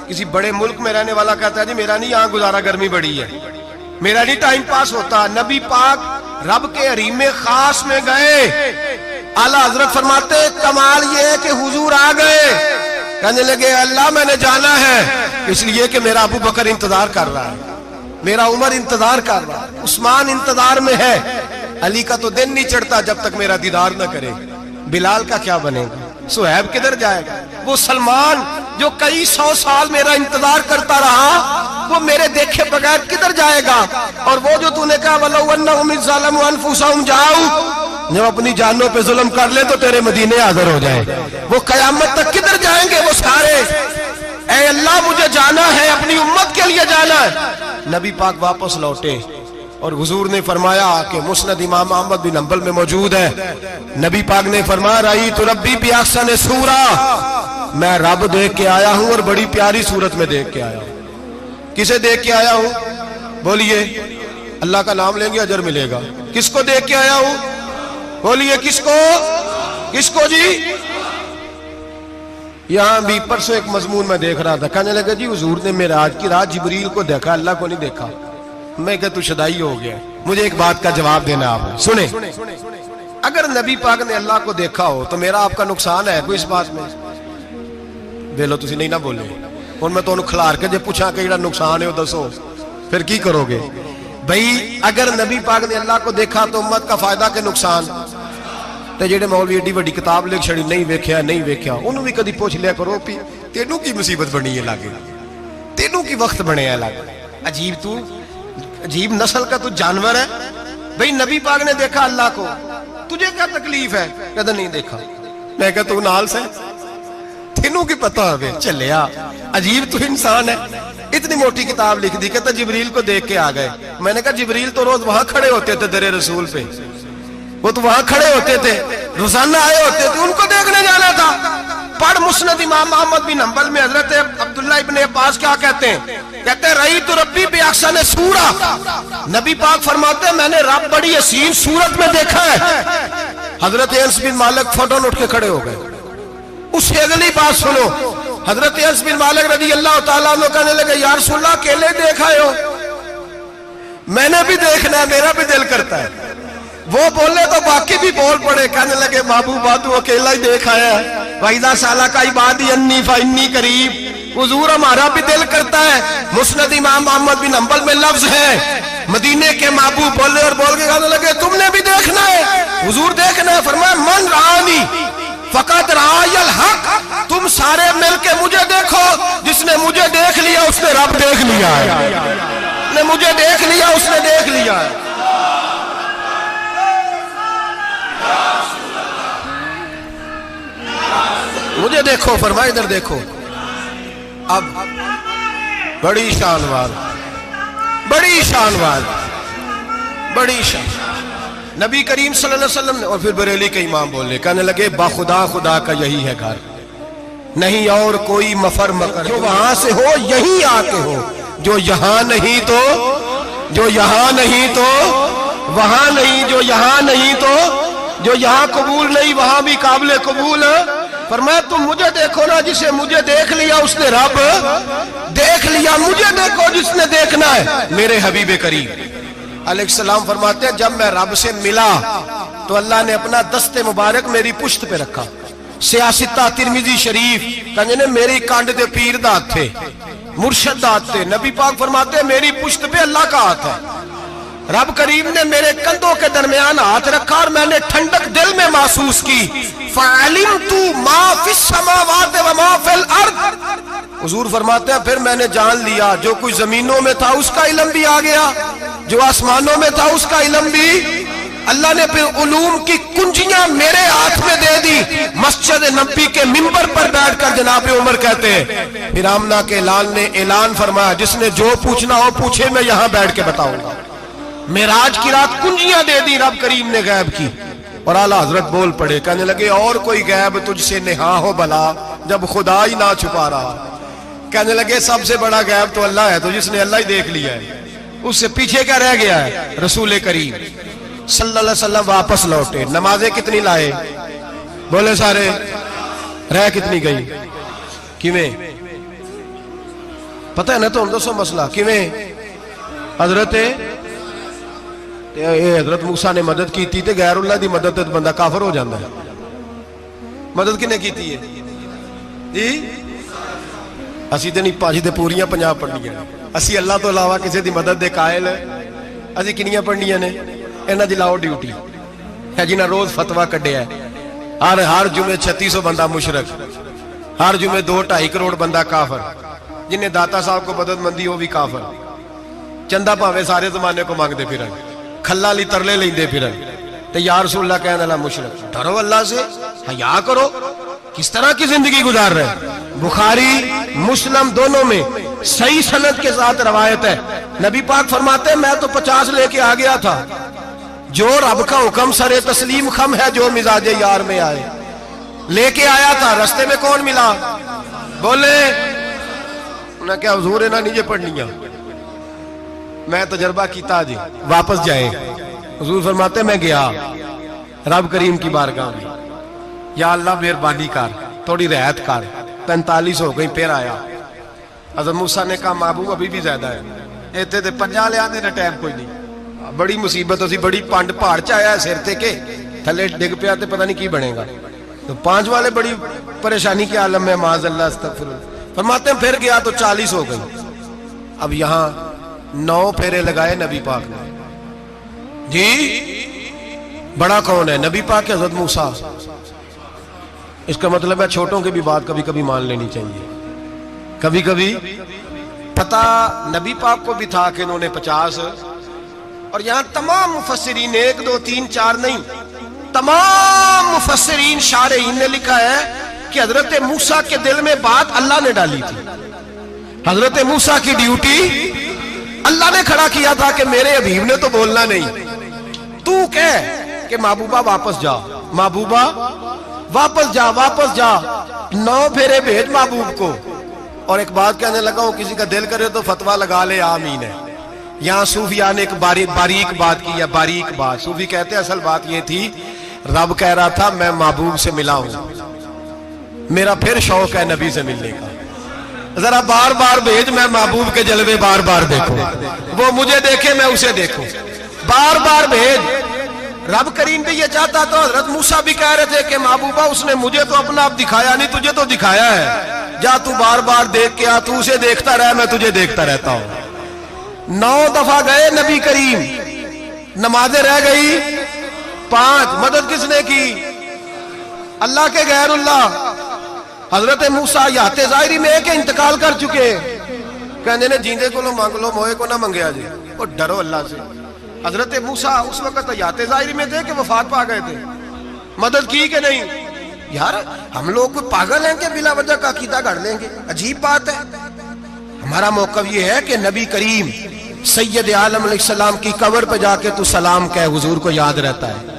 کسی بڑے ملک میں رہنے والا کہتا ہے جی میرا نہیں یہاں گزارا, گرمی بڑی ہے, میرا نہیں ٹائم پاس ہوتا. نبی پاک رب کے حریم خاص میں گئے, اعلیٰ حضرت فرماتے کمال یہ ہے کہ حضور آ گئے, کہنے لگے اللہ میں نے جانا ہے, اس لیے کہ میرا ابو بکر انتظار کر رہا ہے, میرا عمر انتظار کر رہا ہے, عثمان انتظار میں ہے, علی کا تو دن نہیں چڑھتا جب تک میرا دیدار نہ کرے. بلال کا کیا بنے گا, صہیب کدھر جائے گا, وہ سلمان جو کئی 100 سال میرا انتظار کرتا رہا وہ میرے دیکھے بغیر کدھر جائے گا. اور وہ جو تو نے کہا وَلَوْ أَنَّهُمْ إِذْ ظَلَمُوا أَنفُسَهُمْ جَاءُوا, جب اپنی جانوں پہ ظلم کر لے تو تیرے مدینے حاضر ہو جائے, وہ قیامت تک کدھر جائیں گے وہ سارے. اے اللہ مجھے جانا ہے, اپنی امت کے لیے جانا ہے. نبی پاک واپس لوٹے اور حضور نے فرمایا کہ مسند امام احمد بن حنبل میں موجود ہے، نبی پاک نے فرمایا رأیت ربی بأحسن صورہ، میں رب دیکھ کے آیا ہوں اور بڑی پیاری صورت میں دیکھ کے آیا ہوں۔ کسے دیکھ کے آیا ہوں؟ بولیے، اللہ کا نام لیں گے اجر ملے گا۔ کس کو دیکھ کے آیا ہوں؟ بولیے کس کو؟ کس کو جی؟ یہاں بھی پرسوں ایک مضمون میں دیکھ رہا تھا، کہنے لگا جی حضور نے معراج کی رات جبریل کو دیکھا، اللہ کو نہیں دیکھا۔ میں کہا تو شدائی ہو گیا۔ مجھے ایک بات کا جواب دینا آپ سنیں، اگر نبی پاک نے اللہ کو دیکھا ہو تو میرا آپ کا نقصان ہے کوئی اس بات میں؟ ویلو تسی نہیں نہ بولے اور میں تو کھلار کے جے پوچھا کہ جڑا نقصان ہے وہ دسو، پھر کی کرو گے؟ بھئی اگر نبی پاک نے اللہ کو دیکھا تو امت کا فائدہ کہ نقصان؟ تے جڑے مولوی ایڈی وڈی کتاب لکھ چھڑی نہیں ویکھیا نہیں ویکھیا، انہوں بھی کدی پوچھ لیا کرو پی تینوں کی مصیبت بنی ہے لاگے، تینوں کی وقت بنے ہے لاگے۔ عجیب تو عجیب نسل کا تو جانور ہے۔ بھئی نبی پاک نے دیکھا اللہ کو، تجھے کیا تکلیف ہے؟ کہتا نہیں دیکھا۔ میں کہا تو نال سے تینوں کی پتہ ہوئے چلیا، عجیب تو انسان ہے۔ اتنی موٹی کتاب لکھ دی، کہتا جبریل کو دیکھ کے آ گئے۔ میں نے کہا جبریل تو روز وہاں کھڑے ہوتے تھے در رسول پہ، وہ تو وہاں کھڑے ہوتے تھے، روزانہ آئے ہوتے تھے، ان کو دیکھنے جانا تھا۔ پڑھ مسند امام احمد بن حنبل میں حضرت عبداللہ ابن عباس کیا کہتے ہیں؟ کہتے ہیں رأیت ربی بأحسن صورہ، نبی پاک فرماتے ہیں میں نے رب بڑی حسین صورت میں دیکھا ہے۔ حضرت انس بن مالک فوٹون اٹھ کے کھڑے ہو گئے۔ اس سے اگلی بات سنو، حضرت انس بن مالک رضی اللہ تعالیٰ عنہ کہنے لگے یا رسول اللہ اکیلے دیکھا ہو؟ میں نے بھی دیکھنا ہے، میرا بھی دل کرتا ہے۔ وہ بولے تو باقی بھی بول پڑے، کہنے لگے محبوبہ تو اکیلا ہی دیکھ آیا ہے۔ وَإِذَا سَأَلَكَ عِبَادِي عَنِّي فَإِنِّي قَرِيبٌ، حضور ہمارا بھی دل کرتا ہے۔ مسند امام احمد بن حنبل میں لفظ ہے، مدینے کے محبوب بولے اور بول کے کہنے لگے تم نے بھی دیکھنا ہے؟ حضور دیکھنا ہے۔ فرمایا من رآنی فقط رآی الحق، تم سارے مل کے مجھے دیکھو، جس نے مجھے دیکھ لیا اس نے رب دیکھ لیا ہے، جس نے مجھے دیکھ لیا اس نے دیکھ لیا ہے۔ مجھے دیکھو، فرمائے ادھر دیکھو۔ اب بڑی شان وار، بڑی شان وار، بڑی شان، نبی کریم صلی اللہ علیہ وسلم نے، اور پھر بریلی کے امام بولے، کہنے لگے باخدا خدا کا یہی ہے گھر، نہیں اور کوئی مفر مکر، جو وہاں سے ہو یہیں آ کے ہو، جو یہاں نہیں تو، جو یہاں نہیں تو وہاں نہیں، جو یہاں نہیں تو جو یہاں قبول نہیں وہاں بھی قابل قبول ہے۔ فرمایا تم مجھے دیکھو نا، جسے مجھے دیکھ لیا اس نے رب دیکھ لیا، مجھے دیکھو جس نے دیکھنا ہے میرے حبیب کریم علیہ السلام۔ فرماتے ہیں جب میں رب سے ملا تو اللہ نے اپنا دست مبارک میری پشت پہ رکھا، سیاستہ ترمذی شریف کہنے نے میری کانڈ دے پیر دات تھے، مرشد دات تھے۔ نبی پاک فرماتے ہیں میری پشت پہ اللہ کا ہاتھ ہے، رب کریم نے میرے کندھوں کے درمیان ہاتھ رکھا اور میں نے ٹھنڈک دل میں محسوس کی۔ فَعَلِمْتُ مَا فِي السَّمَاوَاتِ وَمَا فِي الْأَرْضِ، حضور فرماتے ہیں پھر میں نے جان لیا جو کچھ زمینوں میں تھا اس کا علم بھی آ گیا، جو آسمانوں میں تھا اس کا علم بھی۔ اللہ نے پھر علوم کی کنجیاں میرے ہاتھ میں دے دی۔ مسجد نبی کے منبر پر بیٹھ کر جناب عمر کہتے ہیں پھر آمنہ کے لال نے اعلان فرمایا جس نے جو پوچھنا ہو پوچھے، میں یہاں بیٹھ کے بتاؤں گا۔ معراج کی رات کنجیاں دے دی رب کریم نے غیب کی، اور اعلیٰ حضرت بول پڑے، کہنے لگے اور کوئی غیب تجھ سے نہا ہو بھلا جب خدا ہی نہ چھپا رہا۔ کہنے لگے سب سے بڑا غیب تو اللہ ہے، تو جس نے اللہ ہی دیکھ لیا ہے اس سے پیچھے کیا رہ گیا ہے؟ رسول کریم صلی اللہ علیہ وسلم واپس لوٹے، نمازیں کتنی لائے؟ بولے سارے، رہ کتنی گئی؟ کیویں پتہ ہے نا؟ تو ہم دوسو مسئلہ کیویں حضرت موسیٰ نے مدد کی تھی تے غیر اللہ دی مدد تے بندہ کافر ہو جاندہ ہے۔ مدد کنے کی تھی ہے جی؟ اسی تے نہیں پانچ تے پوریاں 50 پڑھنیاں، اسی اللہ تو علاوہ کسی دی مدد دے قائل اسی کنیاں پڑھنیاں نے؟ انہاں دی لاؤ ڈیوٹی ہے جنہاں روز فتویٰ کڈیا ہے، ہر جمعے 3600 بندہ مشرک، ہر جمعے 2-2.5 کروڑ بندہ کافر، جنہیں داتا صاحب کو مدد مندی ہو بھی کافر، چندہ پاوے سارے زمانے کو مانگ دے پھر کھلا لی ترلے لیں دے پھر تے یا رسول اللہ کہنے اللہ مشرک۔ ڈرو اللہ سے، حیا کرو، کس طرح کی زندگی گزار رہے؟ بخاری مسلم دونوں میں صحیح سند کے ساتھ روایت ہے نبی پاک فرماتے ہیں میں تو 50 لے کے آ گیا تھا، جو رب کا حکم سرے تسلیم خم ہے جو مزاج یار میں آئے، لے کے آیا تھا، رستے میں کون ملا؟ بولے انہیں کیا حضور ہے نا نیچے پڑھنیاں، میں تجربہ کیتا جی واپس جائے۔ حضور فرماتے ہیں میں گیا رب کریم کی بارگاہ میں، یا اللہ مہربانی کر تھوڑی رعایت کر، 45 ہو گئی، پھر آیا۔ حضرت موسیٰ نے کہا محبوب ابھی بھی زیادہ ہے، ایتھے تے 50 لے آنے نے ٹائم کوئی نہیں، بڑی مصیبت ہوتی، بڑی پانڈ پہاڑ چایا ہے سر تے کے تھلے ڈگ پیا تے پتہ نہیں کی بنے گا، تو 5 والے بڑی پریشانی کے عالم میں، معاذ اللہ استغفر اللہ۔ فرماتے ہیں پھر گیا تو 40 ہو گئی۔ اب یہاں 9 پھیرے لگائے نبی پاک نے، جی بڑا کون ہے؟ نبی پاک کے حضرت موسیٰ۔ اس کا مطلب ہے چھوٹوں کی بھی بات کبھی کبھی مان لینی چاہیے، کبھی کبھی پتہ نبی پاک کو بھی تھا کہ انہوں نے 50، اور یہاں تمام مفسرین 1 2 3 4 نہیں، تمام مفسرین شارحین نے لکھا ہے کہ حضرت موسیٰ کے دل میں بات اللہ نے ڈالی تھی، حضرت موسیٰ کی ڈیوٹی اللہ نے کھڑا کیا تھا کہ میرے حبیب نے تو بولنا نہیں، تو کہہ کہ محبوبہ واپس جا، محبوبہ واپس جا، واپس جا، 9 پھیرے بھیج محبوب کو۔ اور ایک بات کہنے لگا ہوں، کسی کا دل کرے تو فتویٰ لگا لے، آمین ہے۔ یہاں صوفیاء نے ایک باریک بات کی ہے، باریک بات۔ صوفی کہتے ہیں اصل بات یہ تھی، رب کہہ رہا تھا میں محبوب سے ملا ہوں، میرا پھر شوق ہے نبی سے ملنے کا، ذرا بار بار بھیج، میں محبوب کے جلوے بار بار دیکھوں، وہ مجھے دیکھے میں اسے دیکھوں، بار بار بھیج۔ رب کریم بھی یہ چاہتا تو حضرت موسیٰ بھی کہہ رہے تھے کہ محبوبہ اس نے مجھے تو اپنا آپ دکھایا نہیں، تجھے تو دکھایا ہے، جا تو بار بار دیکھ کے آ، تو اسے دیکھتا رہ، میں تجھے دیکھتا رہتا ہوں۔ 9 دفعہ گئے نبی کریم، نمازیں رہ گئی 5، مدد کس نے کی؟ اللہ کے غیر اللہ۔ حضرت موسیٰ یات ظاہری میں کہ انتقال کر چکے، کہنے نے جیندے کو لو مانگ لو، موئے کو نہ منگیا جی، اور ڈرو اللہ سے۔ حضرت موسیٰ اس وقت یات ظاہری میں تھے کہ وفات پا گئے تھے، مدد کی کہ نہیں؟ یار ہم لوگ کوئی پاگل ہیں کہ بلا وجہ کا عقیدہ گھڑ لیں گے؟ عجیب بات ہے۔ ہمارا موقف یہ ہے کہ نبی کریم سید عالم علیہ السلام کی قبر پہ جا کے تو سلام کہے، حضور کو یاد رہتا ہے،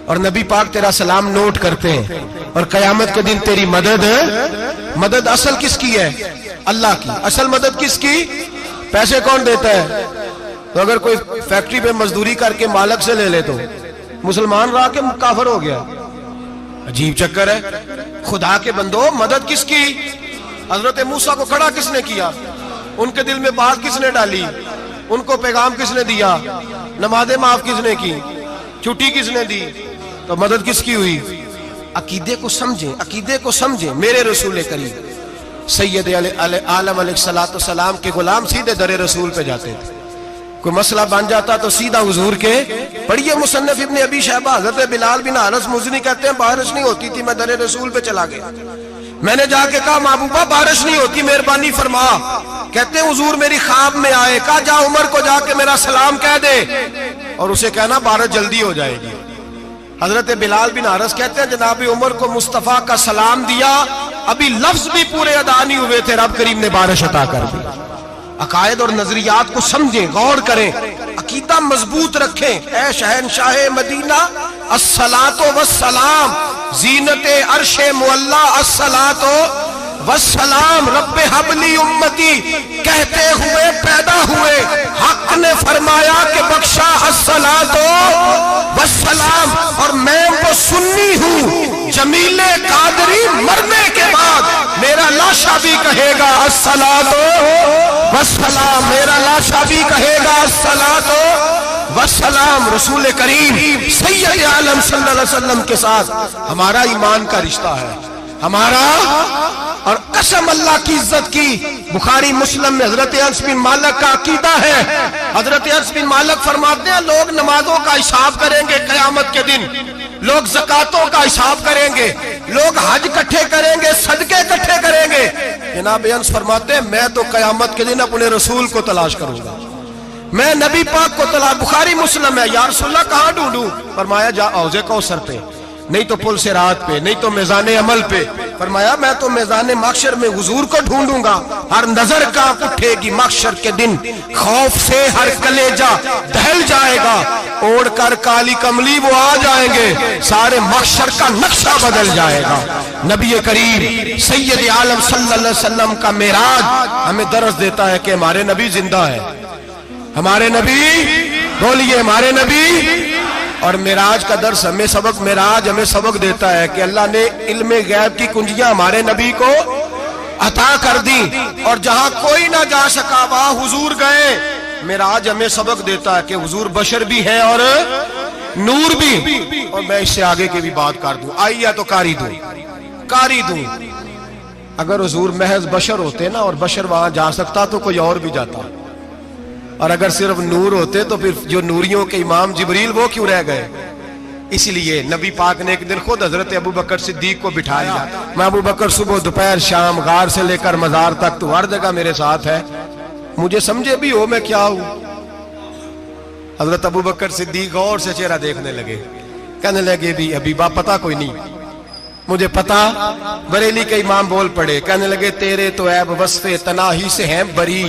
اور نبی پاک تیرا سلام نوٹ کرتے ہیں، اور قیامت کے دن تیری مدد اصل کس کی ہے؟ اللہ کی۔ اصل مدد کس کی؟ پیسے کون دیتا ہے؟ تو اگر کوئی فیکٹری پہ مزدوری کر کے مالک سے لے لے تو مسلمان رہا کے کافر ہو گیا، عجیب چکر ہے۔ خدا کے بندو مدد کس کی؟ حضرت موسیٰ کو کھڑا کس نے کیا؟ ان کے دل میں بات کس نے ڈالی؟ ان کو پیغام کس نے دیا؟ نمازیں معاف کس نے کی؟ چھٹی کس نے دی؟ تو مدد کس کی ہوئی؟ عقیدے کو سمجھیں، عقیدے کو سمجھیں۔ میرے رسول کریم سید عالم علیہ السلام کے غلام سیدھے در رسول پہ جاتے تھے، کوئی مسئلہ بن جاتا تو سیدھا حضور کے پڑھیے مصنف ابن ابی شیبہ، حضرت بلال بن حارث مزنی کہتے ہیں بارش نہیں ہوتی تھی، میں در رسول پہ چلا گیا، میں نے جا کے کہا محبوبہ بارش نہیں ہوتی مہربانی فرما، کہتے ہیں حضور میری خواب میں آئے، کہا جا عمر کو جا کے میرا سلام کہہ دے اور اسے کہنا بارش جلدی ہو جائے گی۔ حضرت بلال بن حارث کہتے ہیں جناب عمر کو مصطفیٰ کا سلام دیا، ابھی لفظ بھی پورے ادا نہیں ہوئے تھے، رب کریم نے بارش عطا کر دی۔ عقائد اور نظریات کو سمجھیں، غور کریں، عقیدہ مضبوط رکھیں۔ اے شہنشاہ مدینہ الصلاۃ والسلام، زینت عرش معلی الصلاۃ والسلام، رب حبلی امتی کہتے ہوئے پیدا ہوئے، حق نے فرمایا کہ بخشا الصلاۃ والسلام، اور میں وہ سنی ہوں جمیل قادری مرنے کے بعد میرا لاشا بھی کہے گا الصلاۃ والسلام، میرا لاشا بھی کہے گا الصلاۃ والسلام۔ رسول کریم سید عالم صلی اللہ علیہ وسلم کے ساتھ ہمارا ایمان کا رشتہ ہے، ہمارا، اور قسم اللہ کی عزت کی، بخاری مسلم میں حضرت انس بن مالک کا عقیدہ ہے، حضرت انس بن مالک فرماتے ہیں لوگ نمازوں کا حساب کریں گے قیامت کے دن، لوگ زکاتوں کا حساب کریں گے، لوگ حج اکٹھے کریں گے، صدقے اکٹھے کریں گے، جناب انس فرماتے ہیں میں تو قیامت کے دن اپنے رسول کو تلاش کروں گا، میں نبی پاک کو تلاش۔ بخاری مسلم ہے، یا رسول اللہ کہاں ڈھونڈوں؟ فرمایا جا حوض کوثر پہ، نہیں تو پل صراط پہ، نہیں تو میزان عمل پہ، فرمایا میں تو میدان محشر میں حضور کو ڈھونڈوں گا، ہر نظر کانپ اٹھے گی محشر کے دن، خوف سے ہر کلیجہ دہل جائے گا، اوڑھ کر کالی کملی وہ آ جائیں گے، سارے محشر کا نقشہ بدل جائے گا۔ نبی کریم سید عالم صلی اللہ علیہ وسلم کا معراج ہمیں درس دیتا ہے کہ ہمارے نبی زندہ ہے، ہمارے نبی، بولیے ہمارے نبی۔ اور معراج کا درس ہمیں سبق، معراج ہمیں سبق دیتا ہے کہ اللہ نے علم غیب کی کنجیاں ہمارے نبی کو عطا کر دی، اور جہاں کوئی نہ جا سکا وہاں حضور گئے۔ معراج ہمیں سبق دیتا ہے کہ حضور بشر بھی ہے اور نور بھی۔ اور میں اس سے آگے کی بھی بات کر دوں، آئیے تو کاری دوں۔ اگر حضور محض بشر ہوتے نا اور بشر وہاں جا سکتا تو کوئی اور بھی جاتا، اور اگر صرف نور ہوتے تو پھر جو نوریوں کے امام جبریل وہ کیوں رہ گئے؟ اس لیے نبی پاک نے ایک دن خود حضرت ابو بکر صدیق کو بٹھایا، میں ابو بکر صبح دوپہر شام غار سے لے کر مزار تک تو ہر جگہ میرے ساتھ ہے، مجھے سمجھے بھی ہو میں کیا ہوں۔ حضرت ابو بکر صدیق غور سے چہرہ دیکھنے لگے، کہنے لگے بھی حبیبہ پتہ کوئی نہیں، مجھے پتا۔ بریلی کے امام بول پڑے، کہنے لگے تیرے تو عیب وصف تناہی سے ہیں بری،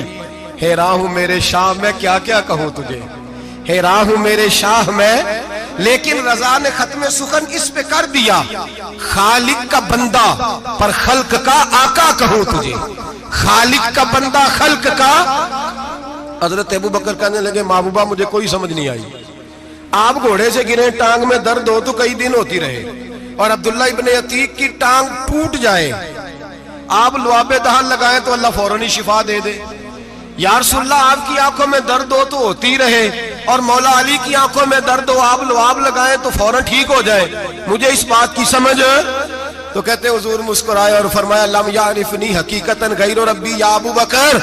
حیران ہوں میرے شاہ میں کیا کیا کہوں تجھے، حیران ہوں میرے شاہ میں، لیکن رضا نے ختم سخن اس پہ کر دیا، خالق کا بندہ پر خلق کا آقا کہوں تجھے، خالق کا بندہ خلق کا۔ حضرت ابو بکر کہنے لگے محبوبہ مجھے کوئی سمجھ نہیں آئی، آپ گھوڑے سے گرے ٹانگ میں درد ہو تو کئی دن ہوتی رہے، اور عبداللہ ابن عتیق کی ٹانگ ٹوٹ جائے، آپ لعاب دہن لگائیں تو اللہ فوراً ہی شفا دے دے۔ یا رسول اللہ آپ کی آنکھوں میں درد ہو تو ہوتی رہے، اور مولا علی کی آنکھوں میں درد ہو آپ لعاب لگائیں تو فوراً ٹھیک ہو جائے، مجھے اس بات کی سمجھ۔ تو کہتے حضور مسکرائے اور فرمایا لم یعرفنی حقیقتاً غیر ربی یا ابو بکر،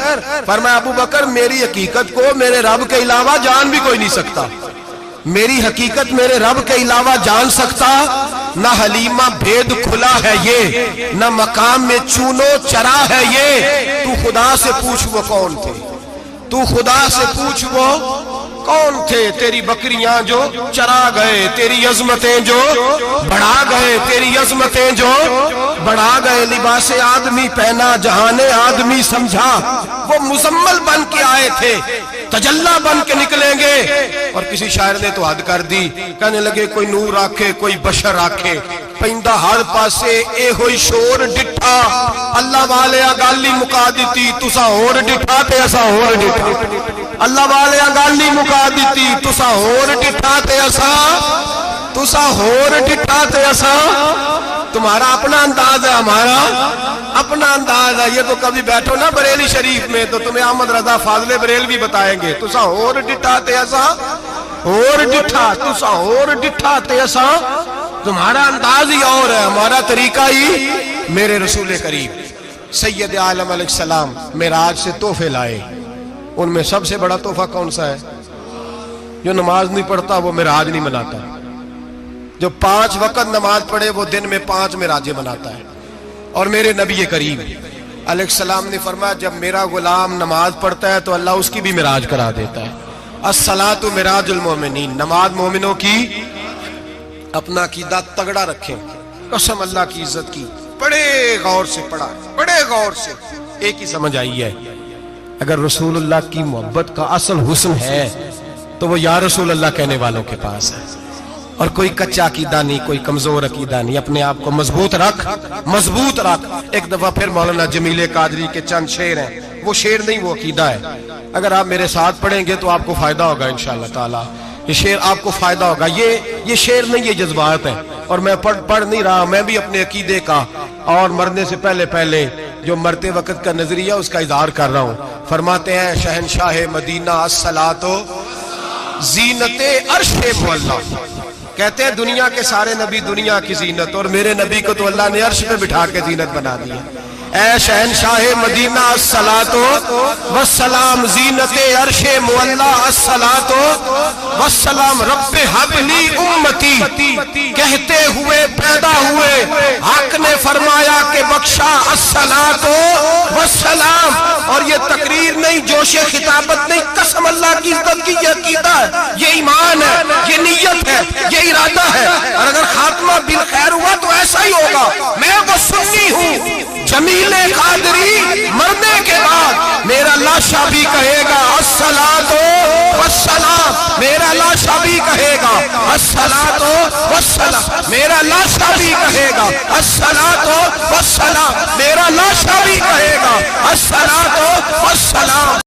فرمایا ابو بکر میری حقیقت کو میرے رب کے علاوہ جان بھی کوئی نہیں سکتا، میری حقیقت میرے رب کے علاوہ جان سکتا، نہ حلیمہ بھید کھلا ہے یہ، نہ مقام میں چونو چرا ہے یہ، تو خدا سے پوچھ وہ کون تھے، تو خدا سے پوچھ وہ کون تھے، تیری بکریاں جو چرا گئے، تیری عظمتیں جو بڑھا گئے، تیری عظمتیں جو بڑھا گئے، لباس آدمی پہنا جہان آدمی سمجھا، وہ مزمل بن کے آئے تھے تجلا بن کے نکلیں گے۔ اور کسی شاعر نے تو حد کر دی، کہنے لگے کوئی نور آکھے کوئی بشر آکھے، پیندہ ہر پاسے اے ہوئی شور ڈٹھا، اللہ والے گالی مکا دیتی تسا ہور ڈٹھا تے اسا ہور ڈٹھا، اللہ والے گالی مکا دیتی تسا ہور ڈٹھا تے اسا، تسا ہور ڈٹھا تے اسا۔ تمہارا اپنا انداز ہے، ہمارا اپنا انداز ہے، یہ تو کبھی بیٹھو نا بریلی شریف میں تو تمہیں احمد رضا فاضل بریل بھی بتائیں گے، تسا ہور ڈٹھا تے اسا ہور ڈٹھا، تسا ہور ڈٹھا تے اسا۔ تمہارا انداز ہی اور ہے، ہمارا طریقہ ہی۔ میرے رسول کریم سید عالم علیہ السلام معراج سے تحفے لائے، ان میں سب سے بڑا تحفہ کون سا ہے؟ جو نماز نہیں پڑھتا وہ معراج نہیں مناتا، جو 5 وقت نماز پڑھے وہ دن میں 5 معراجیں مناتا ہے۔ اور میرے نبی کریم علیہ السلام نے فرمایا جب میرا غلام نماز پڑھتا ہے تو اللہ اس کی بھی معراج کرا دیتا ہے۔ الصلاۃ معراج المومنین، نماز مومنوں کی۔ اپنا عقیدہ تگڑا رکھیں، قسم اللہ کی عزت کی، بڑے غور سے پڑھا، بڑے غور سے۔ ایک ہی سمجھ آئی ہے، اگر رسول اللہ کی محبت کا اصل حسن ہے تو وہ یا رسول اللہ کہنے والوں کے پاس ہے، اور کوئی کچا عقیدہ نہیں، کوئی کمزور عقیدہ نہیں، اپنے آپ کو مضبوط رکھ، مضبوط رکھ۔ ایک دفعہ پھر مولانا جمیل قادری کے چند شعر ہیں، وہ شعر نہیں وہ عقیدہ ہے، اگر آپ میرے ساتھ پڑھیں گے تو آپ کو فائدہ ہوگا انشاءاللہ تعالی، یہ شعر آپ کو فائدہ ہوگا۔ یہ شعر نہیں، یہ جذبات ہیں، اور میں پڑھ نہیں رہا، میں بھی اپنے عقیدے کا اور مرنے سے پہلے جو مرتے وقت کا نظریہ اس کا اظہار کر رہا ہوں۔ فرماتے ہیں شہنشاہ مدینہ الصلاۃ زینت عرش معلا، کہتے ہیں دنیا کے سارے نبی دنیا کی زینت، اور میرے نبی کو تو اللہ نے عرش پہ بٹھا کے زینت بنا دیا۔ اے شہنشاہ مدینہ الصلاۃ والسلام زینت عرش معلا، الصلاۃ والسلام رب حب لی امتی، کہتے ہوئے پیدا ہوئے حق نے فرمایا کہ بخشا الصلاۃ والسلام۔ اور یہ تقریر نہیں، جوش خطابت نہیں، قسم اللہ کی عزت کی، یہ عقیدہ ہے، یہ ایمان ہے، یہ نیت ہے، یہ ارادہ ہے، اور اگر خاتمہ بالخیر ہوا تو ایسا ہی ہوگا۔ میں وہ سنی ہوں جمیل قادری مرنے کے بعد میرا لاشا بھی کہے گا الصلاۃ والسلام، میرا لاشا بھی کہے گا الصلاۃ والسلام، میرا لاشا بھی کہے گا الصلاۃ والسلام، میرا لاشا بھی کہے گا الصلاۃ والسلام۔